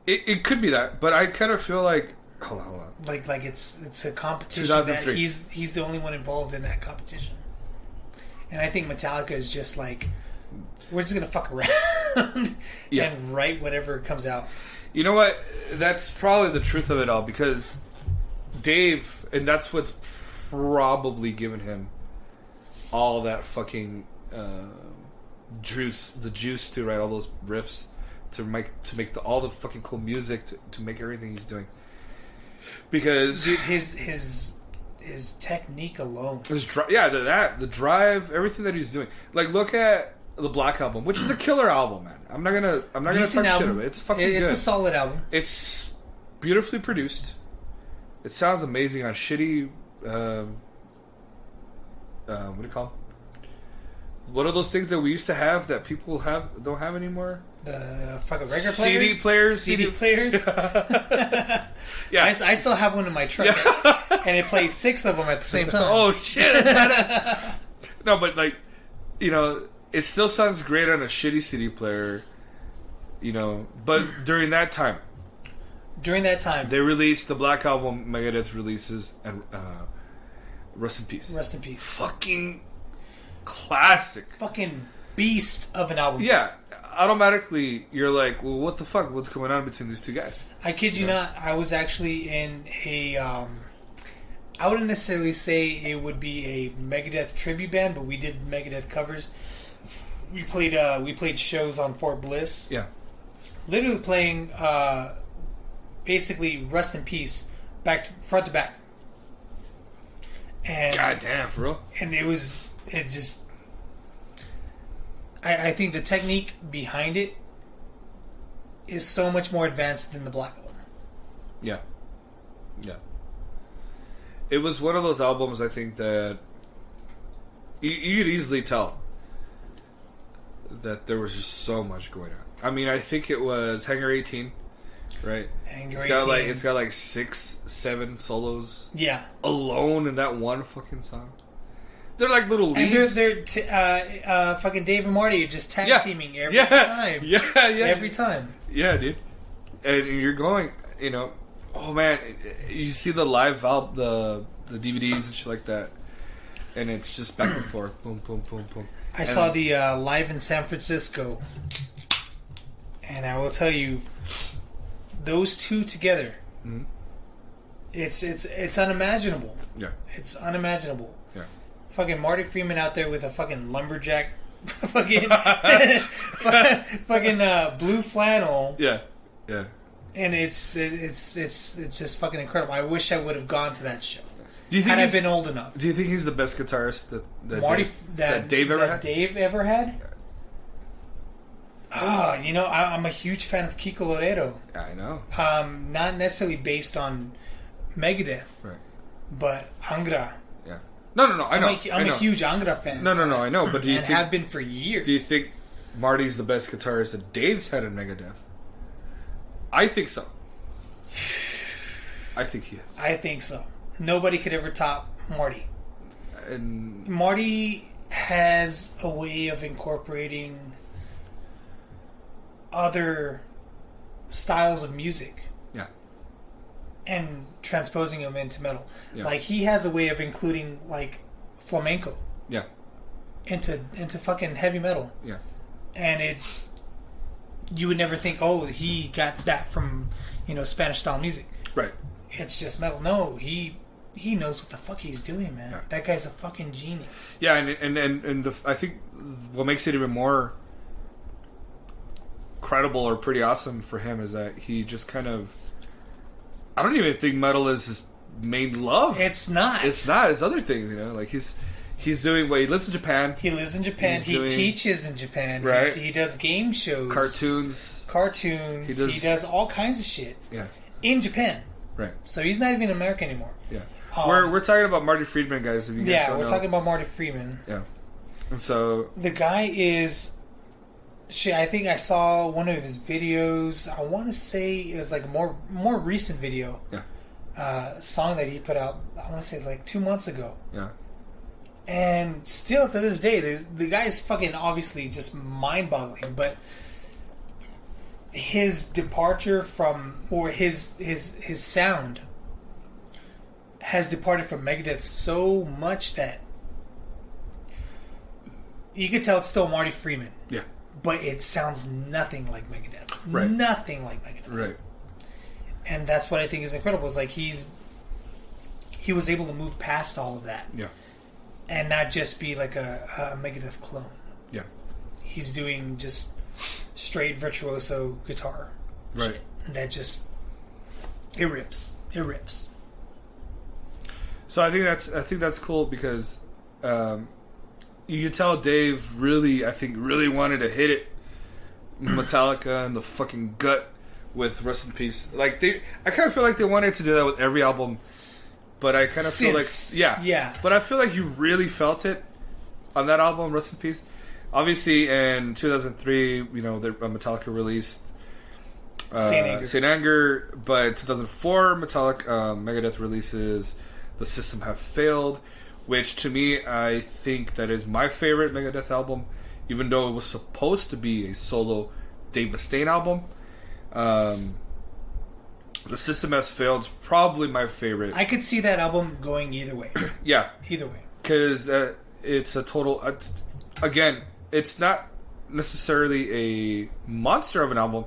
It could be that, but I kind of feel like... Hold on. Like it's a competition that he's the only one involved in that competition. And I think Metallica is just like, we're just going to fuck around and write whatever comes out. You know what? That's probably the truth of it all, because Dave, and that's what's probably given him all that fucking juice to write all those riffs, to make all the fucking cool music, to make everything he's doing. Because dude, his technique alone, the drive, everything that he's doing. Like, look at the Black Album, which is a killer album, man. I'm not gonna talk shit about it. It's fucking good. It's a solid album. It's beautifully produced. It sounds amazing on shitty. What do you call them? What are those things that we used to have that people don't have anymore? The fucking record players? CD players. Yeah, I still have one in my truck, and it plays 6 of them at the same time. Oh shit! No, but like, you know, it still sounds great on a shitty CD player. You know, but during that time, they released the Black Album. Megadeth releases, and rest in peace. Rest in peace. Fucking classic. Fucking beast of an album. Yeah. Automatically, you're like, well, what the fuck? What's going on between these two guys? I kid you not. I was actually in a... I wouldn't necessarily say it would be a Megadeth tribute band, but we did Megadeth covers. We played shows on Fort Bliss. Yeah. Literally playing, basically, Rest in Peace, front to back. And God damn, for real? And I think the technique behind it is so much more advanced than the Black Album. Yeah. It was one of those albums, I think, that you could easily tell that there was just so much going on. I mean, I think it was Hangar 18, right? It's got like 6, 7 solos. Yeah. Alone in that one fucking song. They're like little leads. And they're fucking Dave and Marty are just tag teaming every time. Yeah. Every time. Yeah, dude. And you're going, you know, oh man, you see the live the DVDs and shit like that, and it's just back and forth, boom, boom, boom, boom. I saw the live in San Francisco, and I will tell you, those two together, It's unimaginable. Yeah. It's unimaginable. Yeah. Fucking Marty Freeman out there with a fucking lumberjack, fucking blue flannel. Yeah. Yeah. And it's just fucking incredible. I wish I would have gone to that show. Do you think had I been old enough? Do you think he's the best guitarist that Dave ever had? Yeah. Oh, I'm a huge fan of Kiko Loureiro. I know. Not necessarily based on Megadeth, right? But Angra. Yeah. No. I know. I'm a huge Angra fan. No. I know. But do you think, have been for years? Do you think Marty's the best guitarist that Dave's had in Megadeth? I think so. I think he is. I think so. Nobody could ever top Marty. And Marty has a way of incorporating other styles of music. Yeah. And transposing them into metal. Yeah. Like, he has a way of including, like, flamenco. Yeah. Into fucking heavy metal. Yeah. And you would never think, oh, he got that from, Spanish style music. Right. It's just metal. No, he knows what the fuck he's doing, man. Yeah. That guy's a fucking genius. Yeah, and I think what makes it even more credible or pretty awesome for him is that he just kind of, I don't even think metal is his main love. It's not. It's other things, like he's doing what he lives in Japan. He lives in Japan. He teaches in Japan. Right. He does game shows, cartoons. He does all kinds of shit. Yeah. In Japan. Right. So he's not even American anymore. Yeah. We're talking about Marty Friedman, guys. If you guys don't know. Talking about Marty Friedman. Yeah. And so the guy is. Shit, I think I saw one of his videos. I want to say it was like a more recent video. Yeah. Song that he put out. I want to say like 2 months ago. Yeah. And still to this day, the guy's fucking obviously just mind-boggling. But his departure from, or his sound has departed from Megadeth so much that you could tell it's still Marty Freeman. Yeah. But it sounds nothing like Megadeth. Right. Nothing like Megadeth. Right. And that's what I think is incredible. Is like he was able to move past all of that. Yeah. And not just be like a Megadeth clone. Yeah. He's doing just straight virtuoso guitar. Right. And that just it rips. It rips. So I think that's cool because you can tell Dave really wanted to hit it Metallica in the fucking gut with Rest in Peace. Like I kind of feel like they wanted to do that with every album, but I kind of feel like yeah. But I feel like you really felt it on that album, Rest in Peace. Obviously, in 2003, Metallica released Saint Anger, but in 2004, Megadeth releases The System Have Failed, which to me, I think that is my favorite Megadeth album, even though it was supposed to be a solo Dave Mustaine album. The System Has Failed is probably my favorite. I could see that album going either way. Yeah. Either way. Because it's a total... again, it's not necessarily a monster of an album,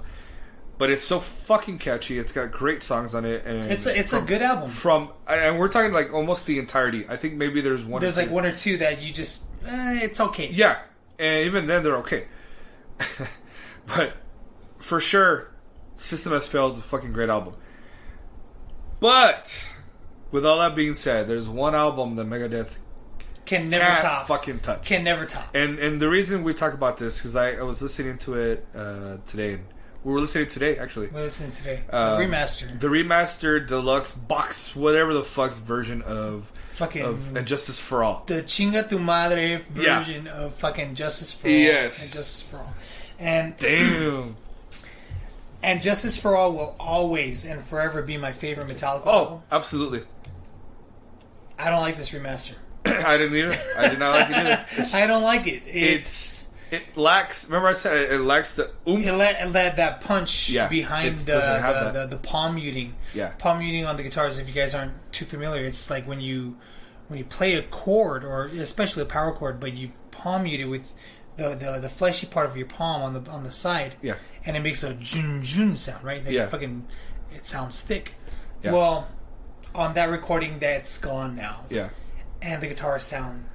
but it's so fucking catchy. It's got great songs on it, and it's a good album. And we're talking like almost the entirety. I think maybe there's one. There's like one or two that you just it's okay. Yeah, and even then they're okay. But for sure, System Has Failed is a fucking great album. But with all that being said, there's one album that Megadeth can never top. Fucking touch. Can never top. And the reason we talk about this because I was listening to it today. We were listening today, actually. We're listening today. The remastered deluxe box, whatever the fuck's version of Justice for All. The chinga tu madre version of fucking Justice for All. Yes. And Justice for All. And damn. And Justice for All will always and forever be my favorite Metallica album. Oh, absolutely. I don't like this remaster. I didn't either. I did not like it either. I don't like it. It lacks. Remember, I said it lacks the oomph. It let that punch behind the palm muting. Yeah, palm muting on the guitars. If you guys aren't too familiar, it's like when you play a chord, or especially a power chord, but you palm mute it with the fleshy part of your palm on the side. Yeah, and it makes a jun jun sound, right? Like fucking, it sounds thick. Yeah. Well, on that recording that's gone now. Yeah. And the guitars sound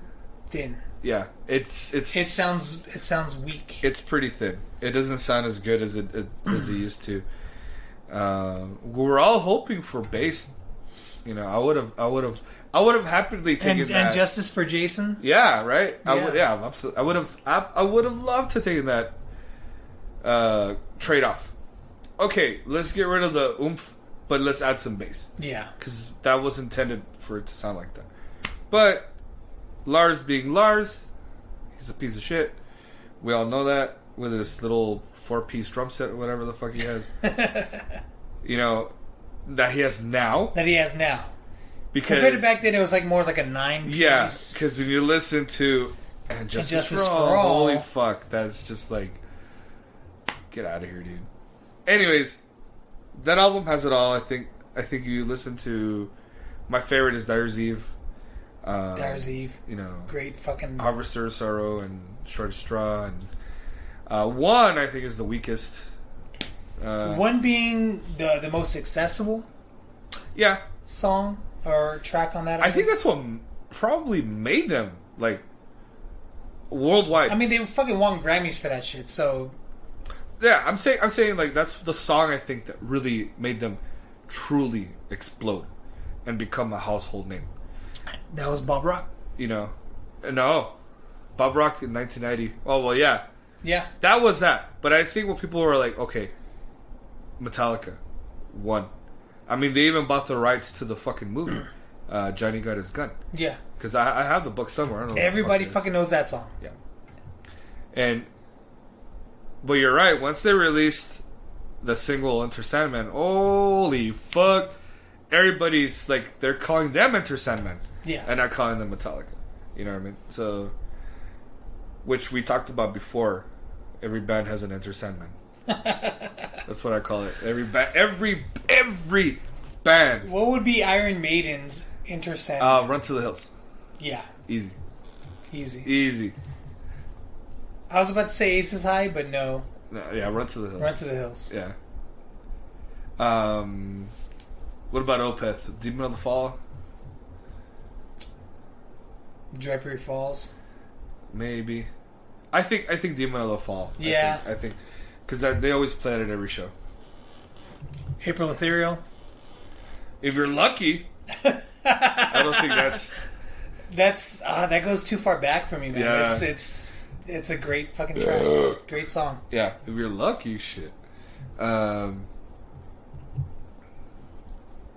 thin. Yeah, it sounds weak. It's pretty thin. It doesn't sound as good as it used to. We're all hoping for bass. You know, I would have happily taken that. And Justice for Jason. Yeah, right. Yeah. Absolutely. I would have loved to take that trade off. Okay, let's get rid of the oomph, but let's add some bass. Yeah, because that was intended for it to sound like that. But Lars being Lars, he's a piece of shit. We all know that with his little 4-piece drum set or whatever the fuck he has. You know, that he has now. Because compared to back then, it was like more like a 9-piece. Yeah, because when you listen to And Justice for All, holy fuck, that's just like, get out of here, dude. Anyways, that album has it all. I think you listen to, my favorite is Dyer's Eve. Dyer's Eve. You know, great fucking Harvester of Sorrow and Short Straw, and One I think is the weakest. One being the most accessible. Yeah. Song or track on that album. I think that's what probably made them like worldwide. I mean, they fucking won Grammys for that shit. So yeah, I'm saying like that's the song I think that really made them truly explode and become a household name. That was Bob Rock. You know, no, Bob Rock in 1990. Oh well, yeah, that was that. But I think when people were like, okay, Metallica, One. I mean, they even bought the rights to the fucking movie. Johnny Got His Gun. Yeah, because I have the book somewhere. I don't know. Everybody fucking knows that song. Yeah, but you're right. Once they released the single Enter Sandman, holy fuck! Everybody's like, they're calling them Enter Sandman. Yeah. And not calling them Metallica. You know what I mean? So, which we talked about before. Every band has an Enter Sandman. That's what I call it. Every band. What would be Iron Maiden's Enter Sandman? Run to the Hills. Yeah. Easy. I was about to say Aces High, but no. Yeah, Run to the Hills. Run to the Hills. Yeah. What about Opeth? Demon of the Fall? Drapery Falls? Maybe. I think Demon of the Fall. Yeah. I think because they always play it at every show. April Ethereal? If you're lucky. I don't think that's that goes too far back for me, man. Yeah. It's a great fucking track. Great song. Yeah, if you're lucky, shit. What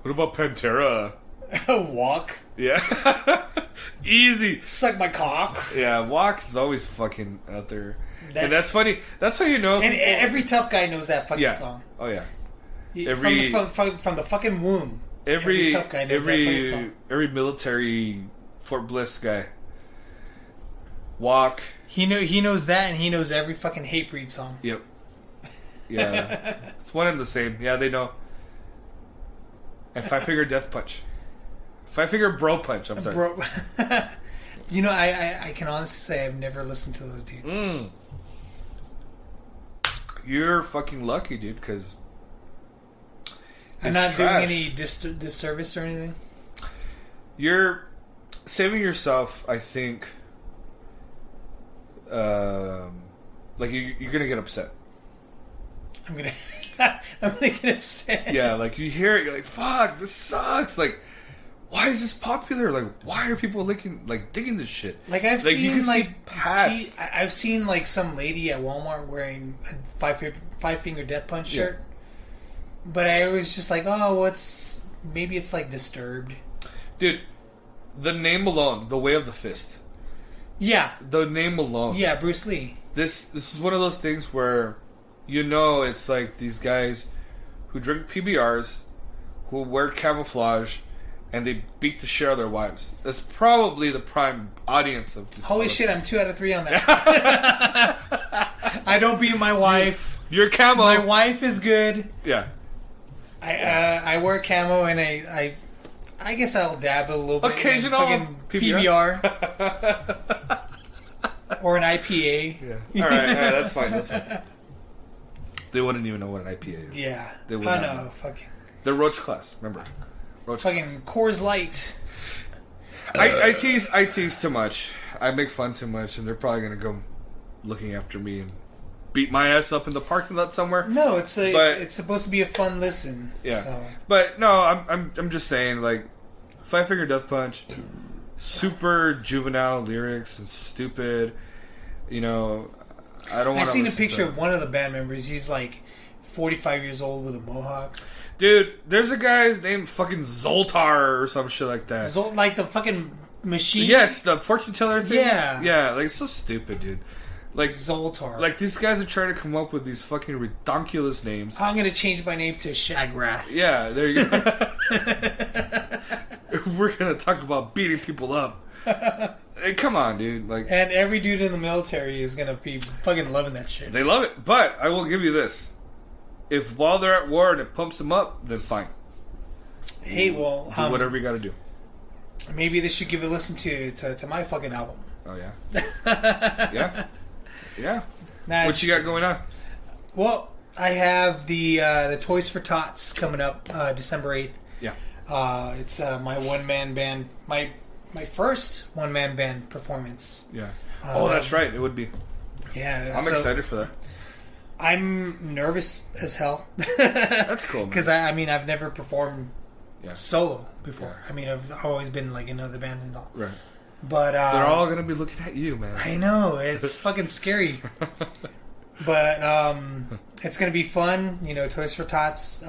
about Pantera? Walk. Yeah. Easy. Suck my cock. Yeah, Walk is always fucking out there. And that's funny. That's how you know. And every tough guy knows that fucking song. Oh, yeah. From the fucking womb. Every tough guy knows that fucking song. Every military Fort Bliss guy. Walk. He knows that, and he knows every fucking Hatebreed song. Yep. Yeah. It's one and the same. Yeah, they know. And Five Finger Death Punch. Five Finger Bro Punch, I'm sorry. Bro. You know, I can honestly say I've never listened to those dudes. You're fucking lucky, dude, because I'm not doing any disservice or anything. You're saving yourself, I think. Like you're gonna get upset. I'm gonna get upset. Yeah, like you hear it, you're like, "Fuck, this sucks!" Like, why is this popular? Like, why are people digging this shit? Like I've seen I've seen like some lady at Walmart wearing a Five Finger Death Punch shirt, but I was just like, oh, maybe it's like Disturbed, dude. The name alone, The Way of the Fist. Yeah, the name alone. Yeah, Bruce Lee. This is one of those things where, you know, it's like these guys who drink PBRs, who wear camouflage, and they beat the shit out of their wives. That's probably the prime audience of this. Holy shit, I'm 2 out of 3 on that. I don't beat my wife. You're camo. My wife is good. Yeah. I wear camo, and I guess I'll dab a little bit. Occasional PBR. Or an IPA. Yeah. All right, that's fine. They wouldn't even know what an IPA is. Yeah. They wouldn't know. Fucking. They're Roach class, remember? Fucking Coors Light. I tease too much. I make fun too much, and they're probably gonna go looking after me and beat my ass up in the parking lot somewhere. No, it's supposed to be a fun listen. Yeah, so. But no, I'm just saying, like, Five Finger Death Punch, super juvenile lyrics and stupid. You know, I don't want. I seen a picture of one of the band members. He's like 45 years old with a mohawk. Dude, there's a guy named fucking Zoltar or some shit like that. Like the fucking machine? Yes, the fortune teller thing. Yeah. Yeah, like, it's so stupid, dude. Like Zoltar. Like, these guys are trying to come up with these fucking redonkulous names. I'm going to change my name to Shagrath. Yeah, there you go. We're going to talk about beating people up. Hey, come on, dude. Like, and every dude in the military is going to be fucking loving that shit. They love it. But I will give you this. If while they're at war and it pumps them up, then fine. Hey, well... do whatever you got to do. Maybe they should give a listen to my fucking album. Oh, yeah? Yeah? Yeah. Nah, what you got going on? Well, I have the Toys for Tots coming up December 8th. Yeah. It's my one-man band, my first one-man band performance. Yeah. That's right. It would be. Yeah. I'm excited for that. I'm nervous as hell. That's cool, man. Because, I've never performed solo before. Yeah. I mean, I've always been, like, in other bands and all. Right. But they're all going to be looking at you, man. I know. It's fucking scary. But it's going to be fun. You know, Toys for Tots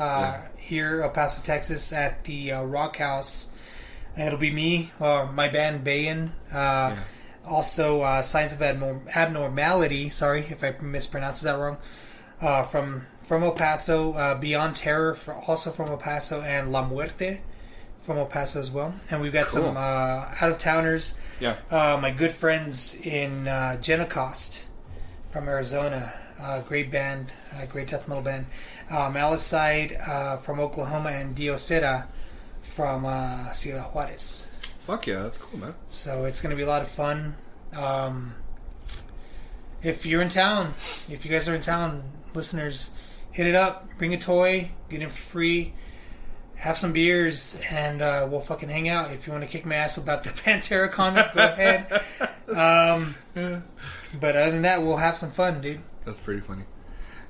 here, El Paso, Texas, at the Rock House. It'll be me, my band, Bayan. Also, Signs of Abnormality. Sorry if I mispronounced that wrong. From El Paso. Beyond Terror, also from El Paso. And La Muerte from El Paso as well. And we've got some out-of-towners. Yeah. My good friends in Genecost from Arizona. Great band. Great death metal band. Malicide from Oklahoma. And Diosera from Ciudad Juarez. Fuck yeah, that's cool, man. So it's going to be a lot of fun. If you're in town, if you guys are in town, listeners, hit it up. Bring a toy. Get in for free. Have some beers, and we'll fucking hang out. If you want to kick my ass about the Pantera comic, go ahead. But other than that, we'll have some fun, dude. That's pretty funny.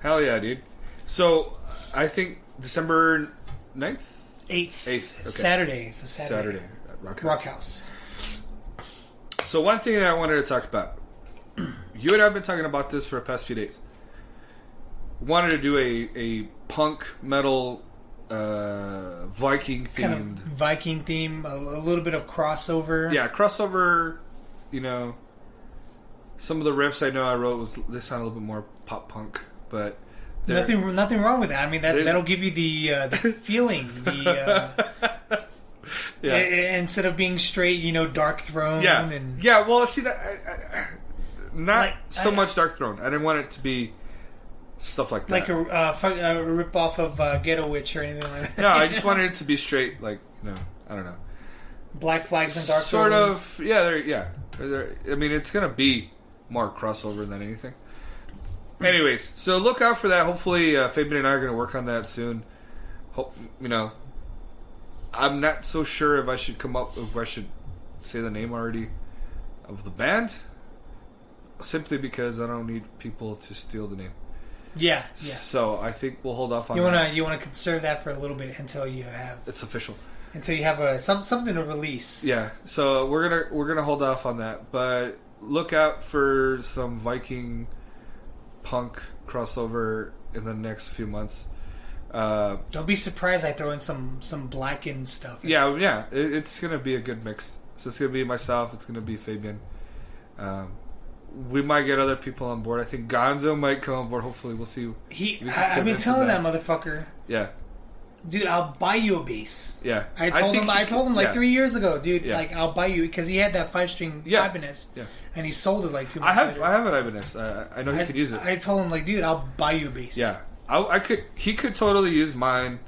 Hell yeah, dude. So, I think December 9th? 8th. Okay. Saturday. It's a Saturday. At Rock House. So one thing that I wanted to talk about. You and I have been talking about this for the past few days. Wanted to do a punk metal Viking themed. Kind of Viking theme, a little bit of crossover. Yeah, crossover, you know. Some of the riffs I know I wrote they sound a little bit more pop punk, but nothing wrong with that. I mean, that'll give you the feeling. Instead of being straight, you know, Dark Throne. Yeah, and well, see that much Dark Throne. I didn't want it to be stuff like that, like a rip off of Ghetto Witch or anything like that. No, I just wanted it to be straight, like, I don't know. Black Flags and Dark sort Thrones. of. Yeah, I mean, it's gonna be more crossover than anything. Anyways, so look out for that. Hopefully, Fabian and I are going to work on that soon. I'm not so sure if I should say the name already of the band, simply because I don't need people to steal the name. Yeah. So I think we'll hold off on that. You want to conserve that for a little bit until you have it's official. Until you have something to release. Yeah. So we're gonna hold off on that, but look out for some Viking punk crossover in the next few months. Don't be surprised I throw in some Blackened stuff. Yeah. It's gonna be a good mix. So it's gonna be myself. It's gonna be Fabian. We might get other people on board. I think Gonzo might come on board. Hopefully, we'll see. I've been telling that motherfucker. Yeah. Dude, I'll buy you a bass. Yeah. I told him like 3 years ago, dude. Yeah. Like, I'll buy you, because he had that 5-string Ibanez. Yeah. And he sold it like 2 months later. I have an Ibanez. I know he could use it. I told him, like, dude, I'll buy you a bass. Yeah. He could totally use mine.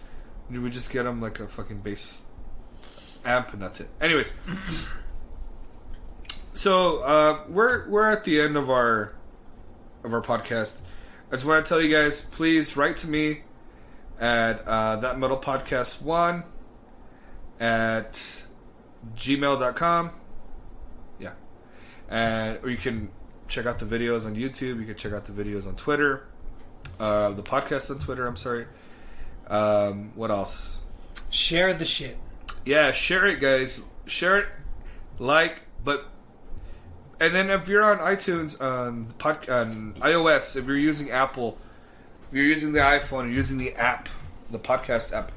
We would just get him like a fucking bass amp, and that's it. Anyways. So, we're at the end of our podcast. I just want to tell you guys, please write to me at thatmetalpodcast1 at gmail.com. Yeah. Or you can check out the videos on YouTube. You can check out the videos on Twitter. The podcast on Twitter, I'm sorry. What else? Share the shit. Yeah, share it, guys. Share it, and then if you're on iTunes, on iOS, if you're using Apple, if you're using the iPhone, or using the app, the podcast app,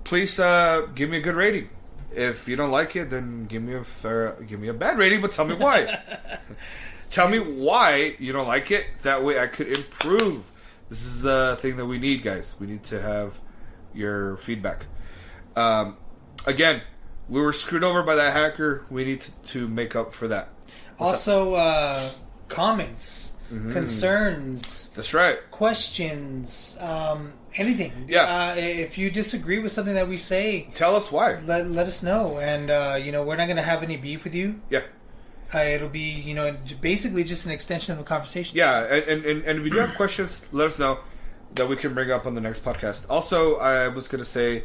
please give me a good rating. If you don't like it, then give me a bad rating, but tell me why. Tell me why you don't like it. That way I could improve. This is the thing that we need, guys. We need to have your feedback. Again, we were screwed over by that hacker. We need to make up for that. Also, comments, concerns. That's right. Questions, anything. Yeah. If you disagree with something that we say, tell us why. Let us know. And, we're not going to have any beef with you. Yeah. It'll be, basically just an extension of the conversation. Yeah, and if you do have questions, let us know that we can bring up on the next podcast. Also, I was going to say,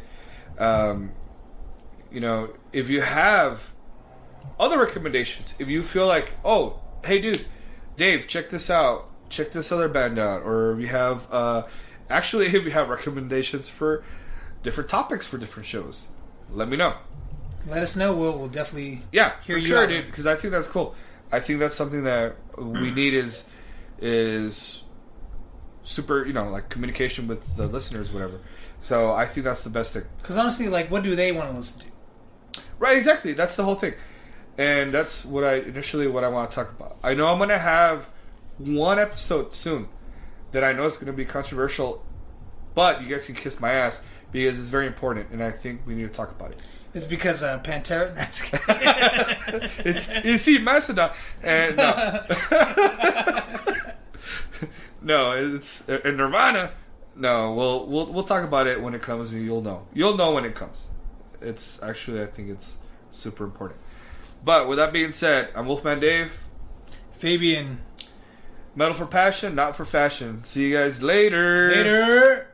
if you have other recommendations, if you feel like, oh, hey, dude, Dave, check this out. Check this other band out. Or if you have, if you have recommendations for different topics for different shows, let me know. Let us know. We'll definitely hear you sure, dude, because I think that's cool. I think that's something that we need is super, like communication with the listeners, whatever. So I think that's the best thing. Because honestly, what do they want to listen to? Right, exactly. That's the whole thing. And that's what I want to talk about. I know I'm going to have one episode soon that I know is going to be controversial, but you guys can kiss my ass because it's very important, and I think we need to talk about it. It's because Pantera. You see, Mastodon, and no, it's and Nirvana. No, we'll talk about it when it comes, and you'll know. You'll know when it comes. It's actually, I think it's super important. But with that being said, I'm Wolfman Dave. Fabian. Metal for passion, not for fashion. See you guys later. Later.